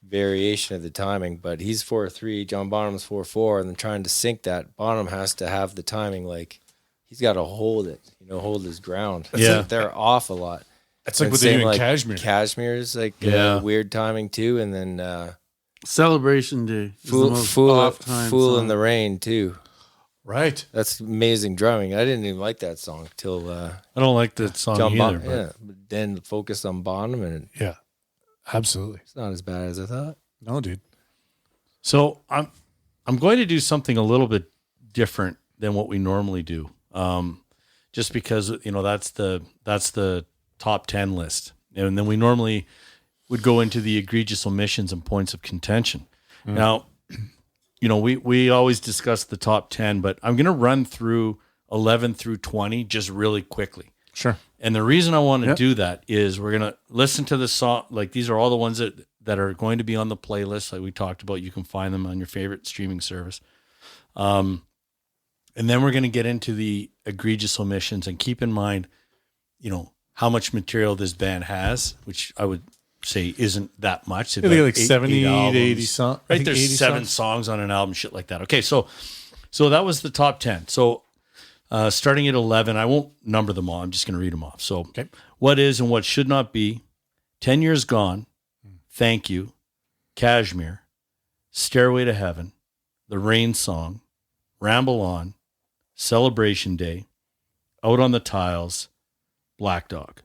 variation of the timing. But he's 4/3, John Bonham's 4/4, and then trying to sync that, Bonham has to have the timing like he's got to hold it, hold his ground.
Yeah.
They're off a lot.
That's like what they do in Kashmir.
Kashmir's like weird timing too, and then
Celebration Day.
Fool in the Rain too.
Right.
That's amazing drumming. I didn't even like that song till
I don't like that song
John
either.
But then focused on Bonham, and
yeah, absolutely.
It's not as bad as I thought.
No, dude.
So I'm going to do something a little bit different than what we normally do. Just because that's the top 10 list, and then we normally would go into the egregious omissions and points of contention. Now, we always discuss the top 10, but I'm going to run through 11 through 20 just really quickly.
Sure.
And the reason I want to do that is we're going to listen to the song. Like, these are all the ones that are going to be on the playlist, like we talked about. You can find them on your favorite streaming service. And then we're going to get into the egregious omissions, and keep in mind, how much material this band has, which I would say isn't that much.
They've got like 70 to 80 songs.
Right, there's 7 songs on an album, shit like that. Okay, so that was the top 10. So starting at 11, I won't number them all. I'm just going to read them off. So What Is and What Should Not Be, 10 Years Gone, Thank You, Kashmir, Stairway to Heaven, The Rain Song, Ramble On, Celebration Day, Out on the Tiles, Black Dog.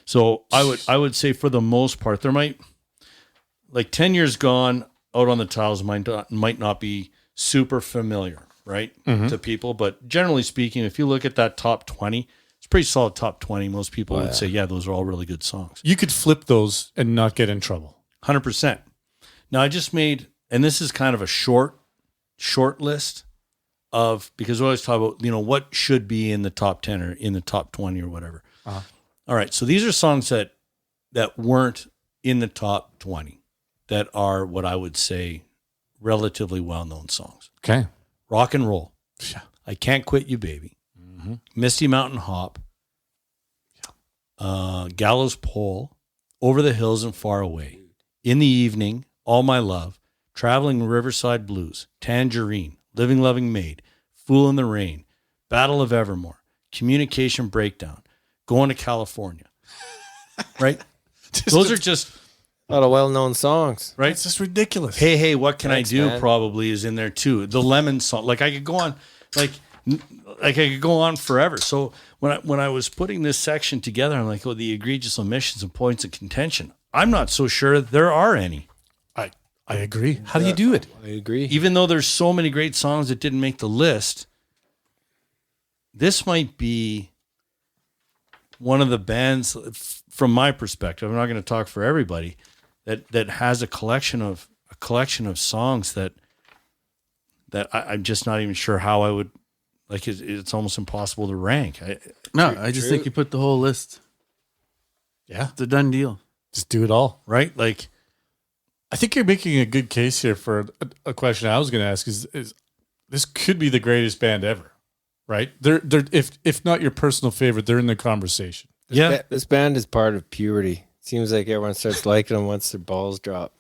So I would say for the most part, there might, like 10 Years Gone, Out on the Tiles might not be super familiar, right, to people. But generally speaking, if you look at that top 20, it's a pretty solid top 20. Most people would say, yeah, those are all really good songs.
You could flip those and not get in trouble.
100%. Now I just made, and this is kind of a short list of, because we always talk about, what should be in the top 10 or in the top 20 or whatever. All right. So these are songs that weren't in the top 20 that are what I would say relatively well-known songs.
Okay.
Rock and Roll.
Yeah.
I Can't Quit You, Baby. Misty Mountain Hop. Gallows Pole. Over the Hills and Far Away. In the Evening. All My Love. Traveling Riverside Blues. Tangerine. Living Loving Maid. Fool in the Rain. Battle of Evermore. Communication Breakdown. Going to California. Right? Those are just
a lot of well-known songs.
Right?
It's just ridiculous.
Hey, what can
Thanks,
I do?
man.
Probably is in there too. The Lemon song. Like I could go on, like I could go on forever. So when I was putting this section together, I'm like, the egregious omissions and points of contention. I'm not so sure there are any.
I agree. How do you do it?
I agree.
Even though there's so many great songs that didn't make the list, this might be one of the bands, from my perspective, I'm not going to talk for everybody, that has a collection of songs that I'm just not even sure how I would, like, it's almost impossible to rank.
I just think you put the whole list.
Yeah.
It's a done deal.
Just do it all.
Right? Like,
I think you're making a good case here for a question I was going to ask is this could be the greatest band ever, right? They're if not your personal favorite, they're in the conversation.
This band is part of puberty. Seems like everyone starts liking them once their balls drop.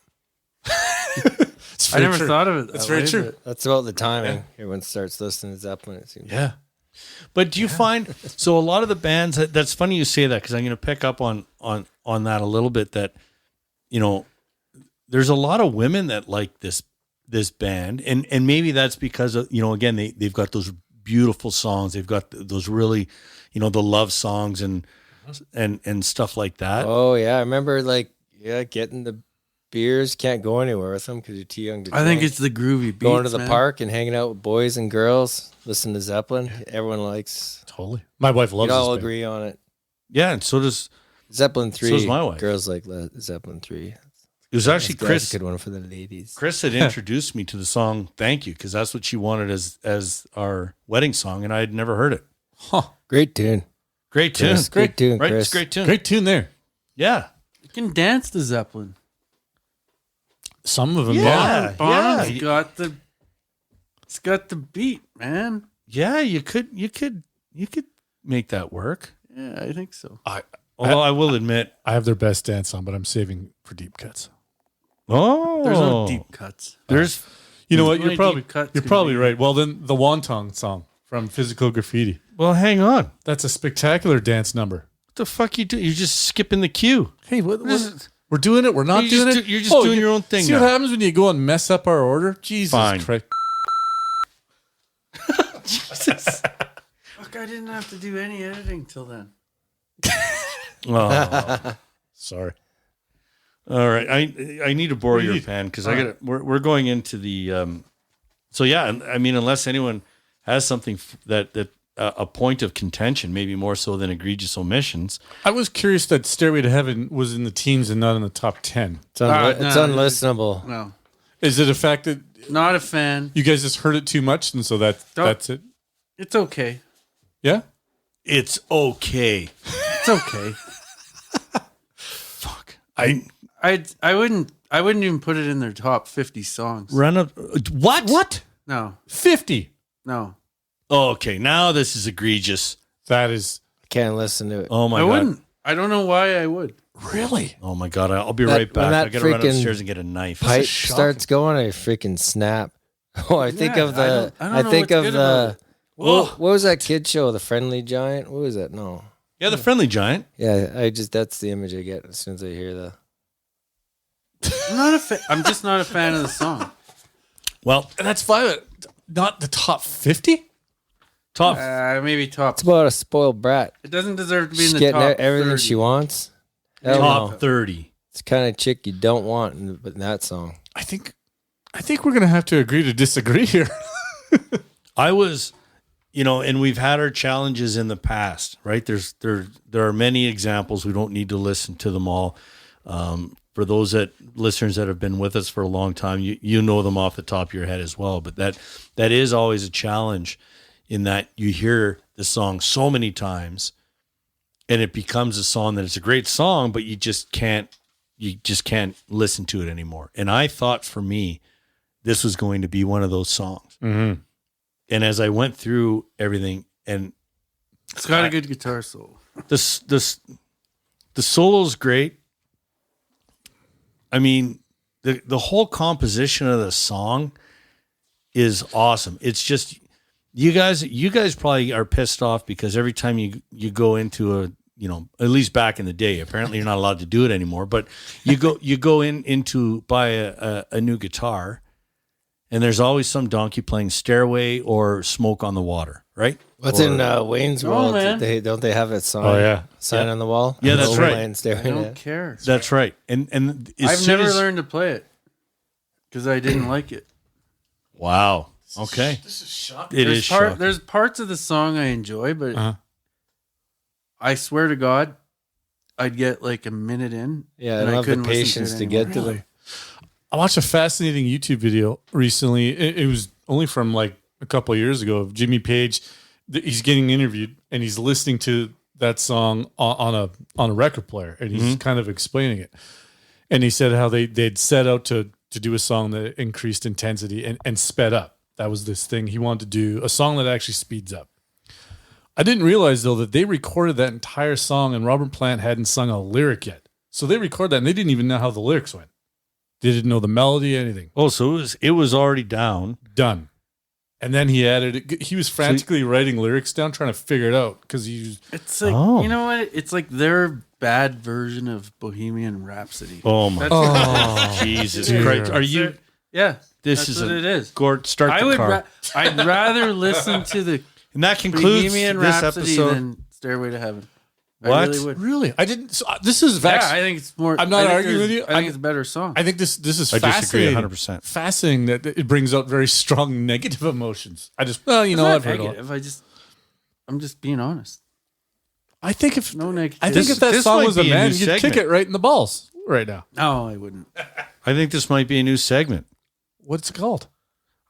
I never thought of it.
That's very true.
That's about the timing. Everyone starts listening to Zeppelin. It seems.
Yeah. But do you find, so a lot of the bands, that's funny you say that, because I'm going to pick up on that a little bit, that, there's a lot of women that like this band, and maybe that's because of, again, they've got those beautiful songs. They've got those really, the love songs and stuff like that.
Oh yeah, I remember getting the beers, can't go anywhere with them because you're too young to drink.
I think it's the groovy beats,
going to the
man.
park and hanging out with boys and girls, listen to Zeppelin. Everyone likes.
Totally. My wife loves
We all
this band.
agree on it.
Yeah, and so does
Zeppelin 3.
So does my wife.
Girls like Zeppelin 3.
it was actually
That's
Chris.
a good one for the ladies.
Chris had introduced me to the song "Thank You" because that's what she wanted as our wedding song, and I had never heard it.
Huh.
Great tune.
Great tune,
Chris, great tune,
right?
Chris.
It's a great tune.
Great tune there.
Yeah,
You can dance to Zeppelin.
Some of them,
Yeah.
Bonham's got the. It's got the beat, man.
yeah. You could make that work.
Yeah, I think so.
Although I will admit,
I have their best dance song, but I'm saving for deep cuts.
There's no deep cuts.
There's
You know what?
Only
You're
deep cuts
you're
can
probably
be-
right. Well, then the Wonton song from Physical Graffiti.
well, hang on. What
That's a spectacular dance number.
the fuck you do? You're just skipping the cue.
Hey, we're doing it. We're not
You're
doing
just
it.
you're just doing your own thing
See
now.
what happens when you go and mess up our order? Jesus
Fine.
Christ.
Fuck, I didn't have to do any editing till then.
Oh.
Sorry.
All right, I need to borrow
What do you
your
need?
pen because we're going into the so yeah, I mean unless anyone has something that a point of contention, maybe more so than egregious omissions.
I was curious that Stairway to Heaven was in the teams and not in the top 10.
It's
no,
unlistenable.
No,
Is it a fact that
not a fan.
you guys just heard it too much and so that's it?
It's okay.
Yeah?
It's okay.
It's okay.
Fuck.
I wouldn't even put it in their top 50 songs.
Run up. What?
No,
50.
no.
Oh, okay, now this is egregious.
That is
Can't listen to it.
Oh my
I
god.
wouldn't. I don't know why I would.
really.
Oh my god. I'll be
That-
right back.
when that
I gotta run
freaking
upstairs and get a knife.
Pipe
shocking.
starts going, I freaking snap. Oh, I think of the.
I don't
I
know
think
what's
of
good about
the.
it.
What was that kid show? The Friendly Giant. What was that? No.
Yeah, the Friendly Giant.
Yeah, that's the image I get as soon as I hear the.
I'm just not a fan of the song.
Well,
And that's fine. Not the top 50?
top.
Maybe top.
It's about a spoiled brat.
It doesn't deserve to be in
She's
the
getting
top.
everything
30.
she wants. Hell
Top
no.
30.
It's the kind of chick you don't want in that song.
I think we're going to have to agree to disagree here.
I was, and we've had our challenges in the past, right? There are many examples. We don't need to listen to them all. For those listeners that have been with us for a long time, you know them off the top of your head as well. But that is always a challenge, in that you hear the song so many times, and it becomes a song that it's a great song, but you just can't listen to it anymore. And I thought for me, this was going to be one of those songs.
Mm-hmm.
And as I went through everything, and
It's got a good guitar solo.
the solo's great. I mean, the whole composition of the song is awesome. It's just you guys probably are pissed off because every time you go into a, at least back in the day, apparently you're not allowed to do it anymore, but you go into buy a new guitar, and there's always some donkey playing Stairway or Smoke on the Water, right?
What's in Wayne's World?
man.
Don't they have that sign?
Oh, yeah.
Sign on the wall.
Yeah, that's
Old
right.
Wayne's Stairway,
I don't
yeah.
care.
That's right. And as
I've
soon
never
as-
learned to play it because I didn't like it.
Wow. Okay.
This is shocking.
It is shocking.
There's parts of the song I enjoy, but
Uh-huh.
I swear to God, I'd get like a minute in.
Yeah, I
and
don't have the
couldn't listen
patience
it
to
anymore.
get to them.
I watched a fascinating YouTube video recently. It was only from like a couple of years ago of Jimmy Page. He's getting interviewed and he's listening to that song on a record player, and he's kind of explaining it. And he said how they'd set out to do a song that increased intensity and sped up. That was this thing he wanted to do, a song that actually speeds up. I didn't realize though that they recorded that entire song and Robert Plant hadn't sung a lyric yet. So they recorded that and they didn't even know how the lyrics went. They didn't know the melody, anything.
Oh, so it was already down.
Done. And then he added it. He was frantically writing lyrics down, trying to figure it out because
It's like,
Oh.
you know what? It's like their bad version of Bohemian Rhapsody.
Oh my
That's
Jesus
dear.
Christ! Are you?
Yeah,
This
that's
is
what it is.
Gort, start
I
the
would.
car.
I'd rather listen to the
And that concludes
Bohemian
this
Rhapsody
episode.
than Stairway to Heaven. I
What?
really would.
Really? I didn't. So, this is
Yeah,
vex.
I think it's more.
I'm not
I think
arguing
there's-
with you.
I think it's a better song.
I think this is
I disagree
fascinating.
100%.
Fascinating that it brings out very strong negative emotions. I just, well, you know,
It's
I've
not
heard a lot.
negative. I'm just being honest.
I think if
No negative.
I think if that
This
song
might
was a
be a
man,
new
you'd kick
segment.
it right in the balls right now.
No, I wouldn't.
I think this might be a new segment.
What's it called?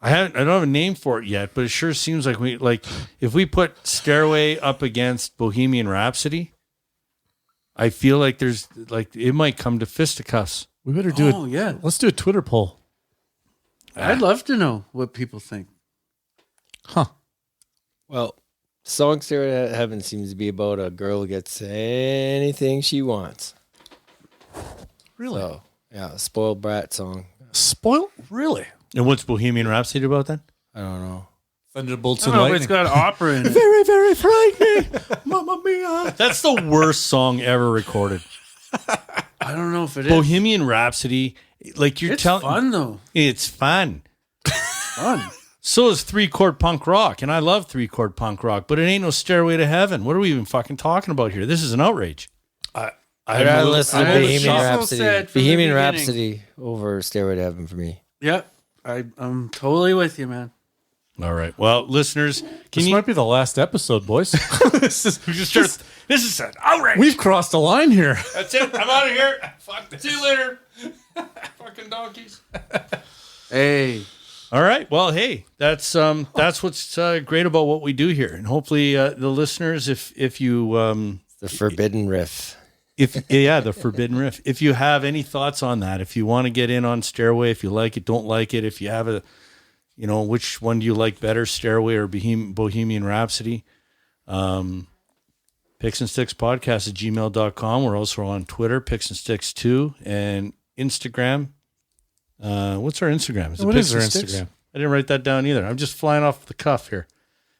I don't have a name for it yet, but it sure seems like if we put Stairway up against Bohemian Rhapsody, I feel like it might come to fisticuffs.
We better do
Oh
it.
yeah,
Let's do a Twitter poll.
I'd love to know what people think.
Huh.
Well, song Stairway to Heaven seems to be about a girl who gets anything she wants.
Really?
So, yeah, a spoiled brat song.
Spoiled? Really?
And what's Bohemian Rhapsody about then?
I don't know.
Thunderbolts
I
and
don't know if
lightning.
it's got opera in it.
Very, very frightening. Mamma mia.
That's the worst song ever recorded.
I don't know if it is.
Bohemian Rhapsody, like you're
It's
telling,
fun though.
it's fun.
Fun.
So is 3-chord punk rock, and I love 3-chord punk rock, but it ain't no Stairway to Heaven. What are we even fucking talking about here? This is an outrage.
I'd rather listen to
I was
Bohemian
also
Rhapsody.
said from the
Bohemian
beginning.
Rhapsody over Stairway to Heaven for me.
Yep. I'm totally with you, man.
All right. Well, listeners,
This might be the last episode, boys. this is
this is an outrage.
we've crossed a line here.
That's it. I'm out of here. Fuck this. See you later. Fucking donkeys.
Hey,
All right. Well, hey, that's what's great about what we do here, and hopefully the listeners, if you
The Forbidden Riff.
the Forbidden Riff. If you have any thoughts on that, if you want to get in on Stairway, if you like it, don't like it, if you have which one do you like better, Stairway or Bohemian Rhapsody? picksandstickspodcast at gmail.com. We're also on Twitter, picksandSticks2, and Instagram. What's our Instagram? Is it
What
Picks
is our
and Sticks?
Instagram?
I didn't write that down either. I'm just flying off the cuff here,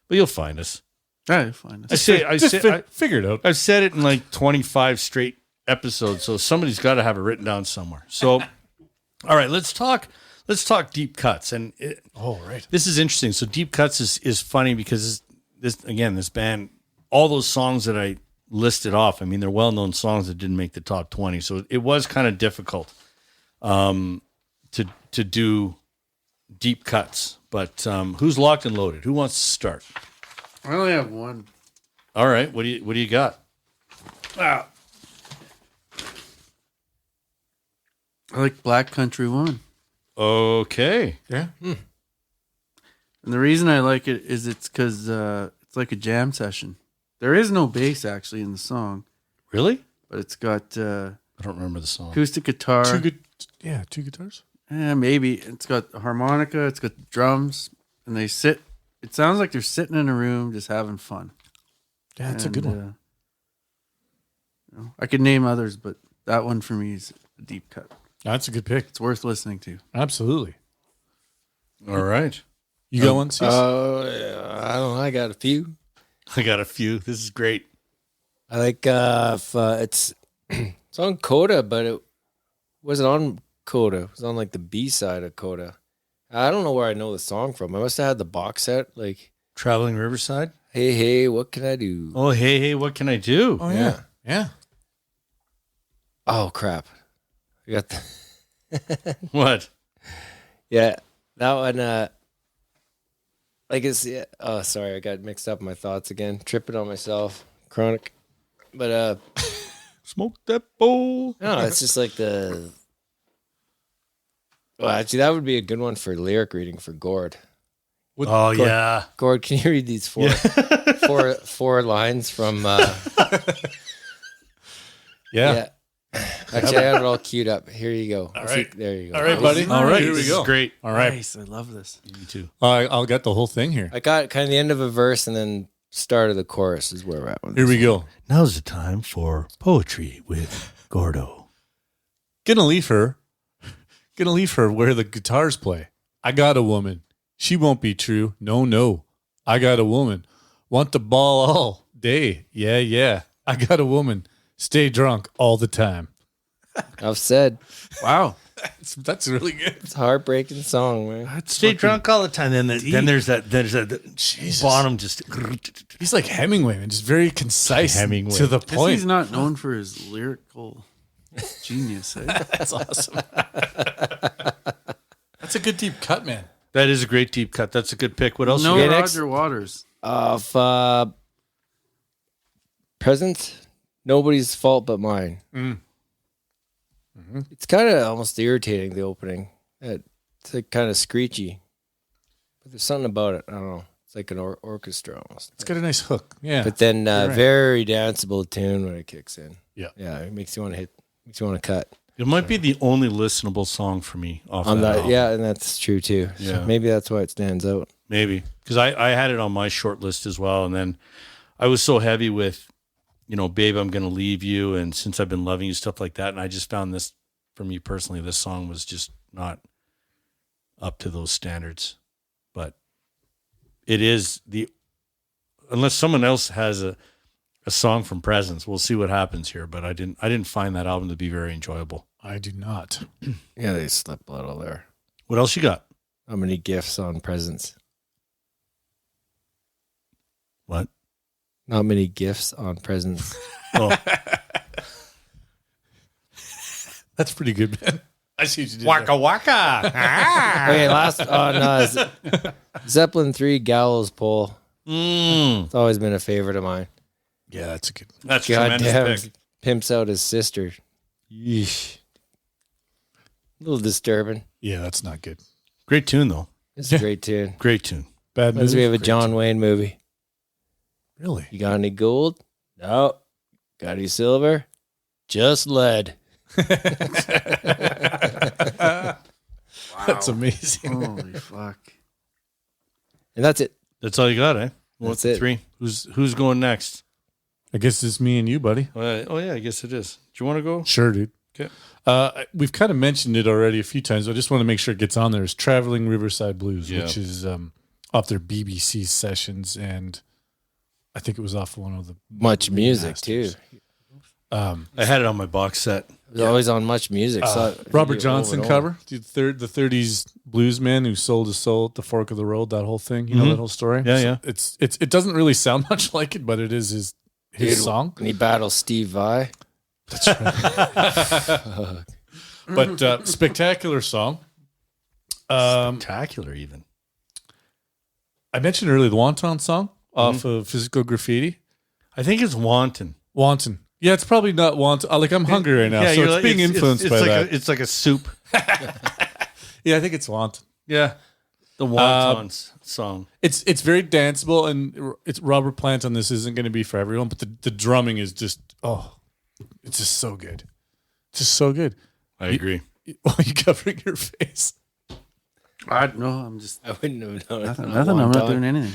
but you'll find us.
all right, fine.
Figure it out.
I've said it in like 25 straight episodes, so somebody's got to have it written down somewhere. So, all right, let's talk deep cuts, and
Right.
this is interesting. So, deep cuts is funny because this band, all those songs that I listed off, I mean, they're well-known songs that didn't make the top 20, so it was kind of difficult to do deep cuts. But who's locked and loaded? Who wants to start?
I only have one.
All right, what do you got?
Wow. I like Black Country Woman.
Okay.
Yeah.
And the reason I like it is it's because it's like a jam session. There is no bass actually in the song,
Really?
but it's got
I don't remember the song.
acoustic guitar.
Two guitars.
Maybe. It's got a harmonica, it's got drums, and they sit. It sounds like they're sitting in a room just having fun.
Yeah, that's a good one.
I could name others, but that one for me is a deep cut.
That's a good pick.
It's worth listening to.
Absolutely.
All right.
You got one, Cease?
I don't know. I got a few.
I got a few. This is great.
I like it's on Coda, but it wasn't on Coda. It was on like the B side of Coda. I don't know where I know the song from. I must have had the box set. Like,
Traveling Riverside.
hey, hey, what can I do?
Oh, hey, what can I do?
Oh, yeah. Yeah.
Oh crap! I got the
What?
yeah that one. Like it's yeah. Oh, sorry, I got mixed up in my thoughts again. Tripping on myself. Chronic. But
Smoke that bowl.
no, it's just like the. Well, actually, that would be a good one for lyric reading for Gord.
Oh, yeah.
Gord, can you read these four lines from?
Yeah.
Actually, I have it all queued up. Here you go.
All right.
There you go.
All right, buddy.
All right,
Here we
This
go.
is great.
All right.
Nice. I love this.
Me too.
I'll get the whole thing here.
I got kind of the end of a verse and then start of the chorus is where we're at. With
Here
this.
we go.
Now's the time for poetry with Gordo.
Gonna leave her where the guitars play. I got a woman. She won't be true. No. I got a woman. Want the ball all day. Yeah. I got a woman. Stay drunk all the time.
I've said
Wow.
That's really good.
it's a heartbreaking song, man.
Stay drunk all the time. Then there's that
Jesus.
bottom just.
He's like Hemingway, man. Just very concise
Hemingway.
to the
Guess
point.
he's not known for his lyrical genius. Eh?
That's awesome. That's a good deep cut, man.
That is a great deep cut. That's a good pick. What else?
No
you got?
Roger Waters.
Of Presents, Nobody's Fault But Mine. It's kind of almost irritating, the opening. It's like kind of screechy. But there's something about it. I don't know. It's like an orchestra almost.
It's got a nice hook. Yeah.
But then
right.
very danceable tune when it kicks in.
Yeah.
Yeah, it makes you want to hit, makes you want to cut.
It might be the only listenable song for me off
On
that
that,
album.
yeah, and that's true too.
Yeah.
So maybe that's why it stands out.
Maybe. Because I had it on my short list as well. And then I was so heavy with, Babe, I'm going to Leave You. And Since I've Been Loving You, stuff like that. And I just found this, for me personally, this song was just not up to those standards. But it is unless someone else has a song from Presence, we'll see what happens here. But I didn't find that album to be very enjoyable.
I do not.
Yeah, they slept a little there.
What else you got?
How many gifts on Presents?
What?
Not many gifts on Presents.
Oh,
That's pretty good, man. I see what you did.
waka waka.
Okay, last on Zeppelin 3 Gallows Pole. It's always been a favorite of mine.
Yeah, that's a good.
That's
God
tremendous
damn,
pick.
pimps out his sister. Yeesh. A little disturbing.
Yeah, that's not good.
Great tune, though.
It's a great tune.
Great tune.
Bad
Reminds
movie.
me of a
Great
John
tune.
Wayne movie.
Really?
You got any gold? No. Got any silver? Just lead.
That's amazing.
Holy fuck.
And that's it.
That's all you got, eh?
That's it.
3. Who's going next?
I guess it's me and you, buddy.
Oh yeah, I guess it is. Do you want to go?
Sure, dude.
Okay.
We've kind of mentioned it already a few times. I just want to make sure it gets on there. Is Traveling Riverside Blues,
Yeah.
which is off their BBC sessions, and I think it was off one of the
Much music, too.
remasters.
I had it on my box set.
It was always on Much Music. So
Robert
over
Johnson
and over.
cover, the 30s blues man who sold his soul at the fork of the road. That whole thing, you know that whole story.
Yeah, yeah.
It doesn't really sound much like it, but it is his
Dude,
song.
And he battles Steve Vai.
That's right. But spectacular song.
Spectacular, even.
I mentioned earlier the Wanton song off of Physical Graffiti.
I think it's Wanton.
Wanton. Yeah, it's probably not Wanton. Like, I'm hungry right now, so
you're
it's
like-
being influenced by
like
that.
it's like a soup.
Yeah, I think it's Wanton.
Yeah. The Wanton song.
It's very danceable, and it's Robert Plant on this isn't going to be for everyone, but the drumming is just it's just so good. It's just so good.
I agree.
Why are you covering your face?
I'm just
I wouldn't have known.
nothing. I'm not doing anything.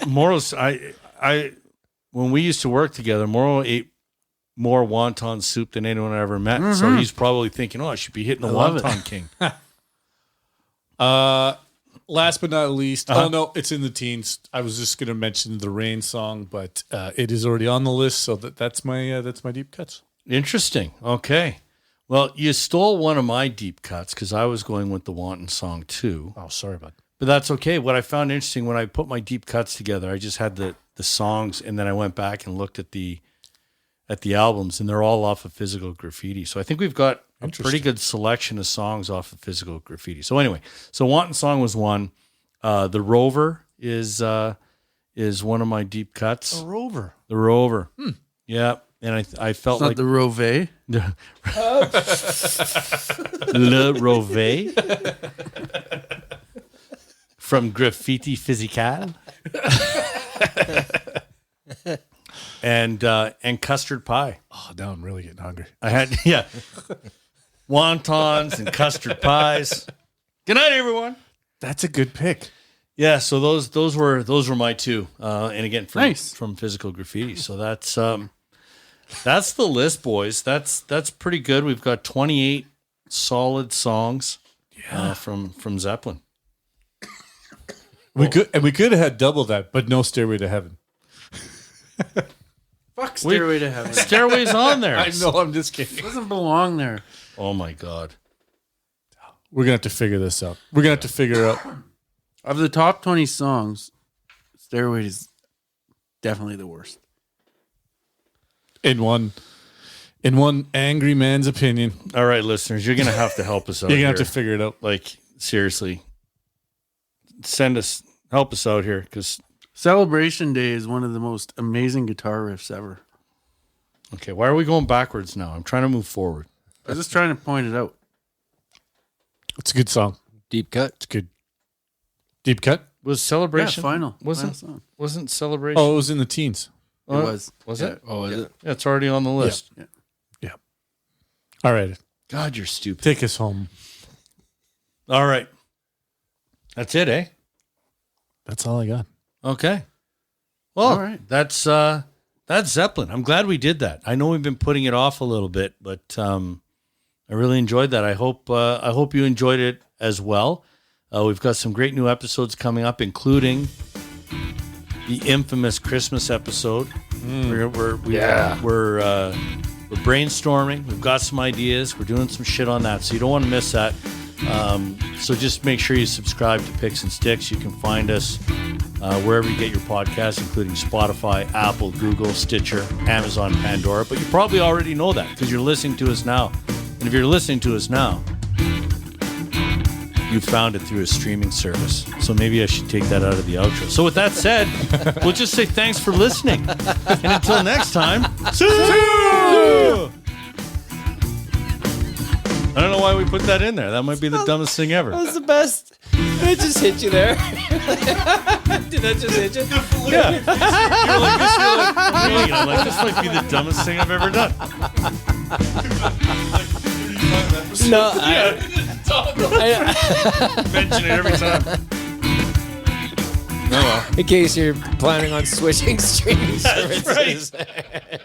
Moro's. I when we used to work together, Moro ate more wonton soup than anyone I ever met. So he's probably thinking, "Oh, I should be hitting the
love it.
wonton king."
Last but not least, oh no, it's in the teens. I was just going to mention the Rain song, but it is already on the list, so that's my deep cuts.
Interesting. Okay. Well, you stole one of my deep cuts because I was going with the Wanton song too.
Oh, sorry, bud.
But that's okay. What I found interesting when I put my deep cuts together, I just had the songs, and then I went back and looked at the albums, and they're all off of Physical Graffiti. So I think we've got a pretty good selection of songs off of Physical Graffiti. So anyway, so Wanton song was one. The Rover is one of my deep cuts.
A Rover.
The Rover. Yeah. And I felt
It's not
like
the Rove.
Le Rove from Graffiti Physical. And custard pie.
Oh, now I'm really getting hungry.
I had wontons and custard pies. Good night, everyone.
That's a good pick.
Yeah, so those were my two, and again
Nice.
from Physical Graffiti. So that's the list, boys. That's pretty good. We've got 28 solid songs from Zeppelin.
We could have had double that, but no Stairway to Heaven.
Fuck Stairway to Heaven.
Stairway's on there.
I know. I'm just kidding.
It doesn't belong there.
Oh my God.
We're gonna have to figure this out. We're gonna have to figure out.
Of the top 20 songs, Stairway is definitely the worst.
In one angry man's opinion,
All right, listeners, you're gonna have to help us out.
you're gonna have
here.
to figure it out.
Like, seriously, help us out here, because
Celebration Day is one of the most amazing guitar riffs ever.
okay, why are we going backwards now? I'm trying to move forward.
I was just trying to point it out.
It's a good song.
Deep cut.
It's good. Deep cut.
Was Celebration
Final
wasn't Celebration?
Oh, it was in the teens.
It was.
Was
Yeah.
it?
Oh, is it?
Yeah, it's already on the list.
Yeah.
All right,
God, you're stupid.
take us home.
All right, that's it, eh?
That's all I got.
Okay. Well,
All right.
that's Zeppelin. I'm glad we did that. I know we've been putting it off a little bit, but I really enjoyed that. I hope you enjoyed it as well. We've got some great new episodes coming up, including the infamous Christmas episode. We're brainstorming. We've got some ideas. We're doing some shit on that, so you don't want to miss that. So just make sure you subscribe to Picks and Sticks. You can find us wherever you get your podcasts, including Spotify, Apple, Google, Stitcher, Amazon, Pandora. But you probably already know that because you're listening to us now. And if you're listening to us now, you found it through a streaming service. So maybe I should take that out of the outro. So with that said, we'll just say thanks for listening. And until next time, see you! I don't know why we put that in there. That might be the dumbest thing ever.
That was the best. It just hit you there. Did that just hit you?
Yeah. You're like, this might be the dumbest thing I've ever done.
No,
Mention it every time. Oh well.
in case you're planning on switching streaming
That's
services.
right.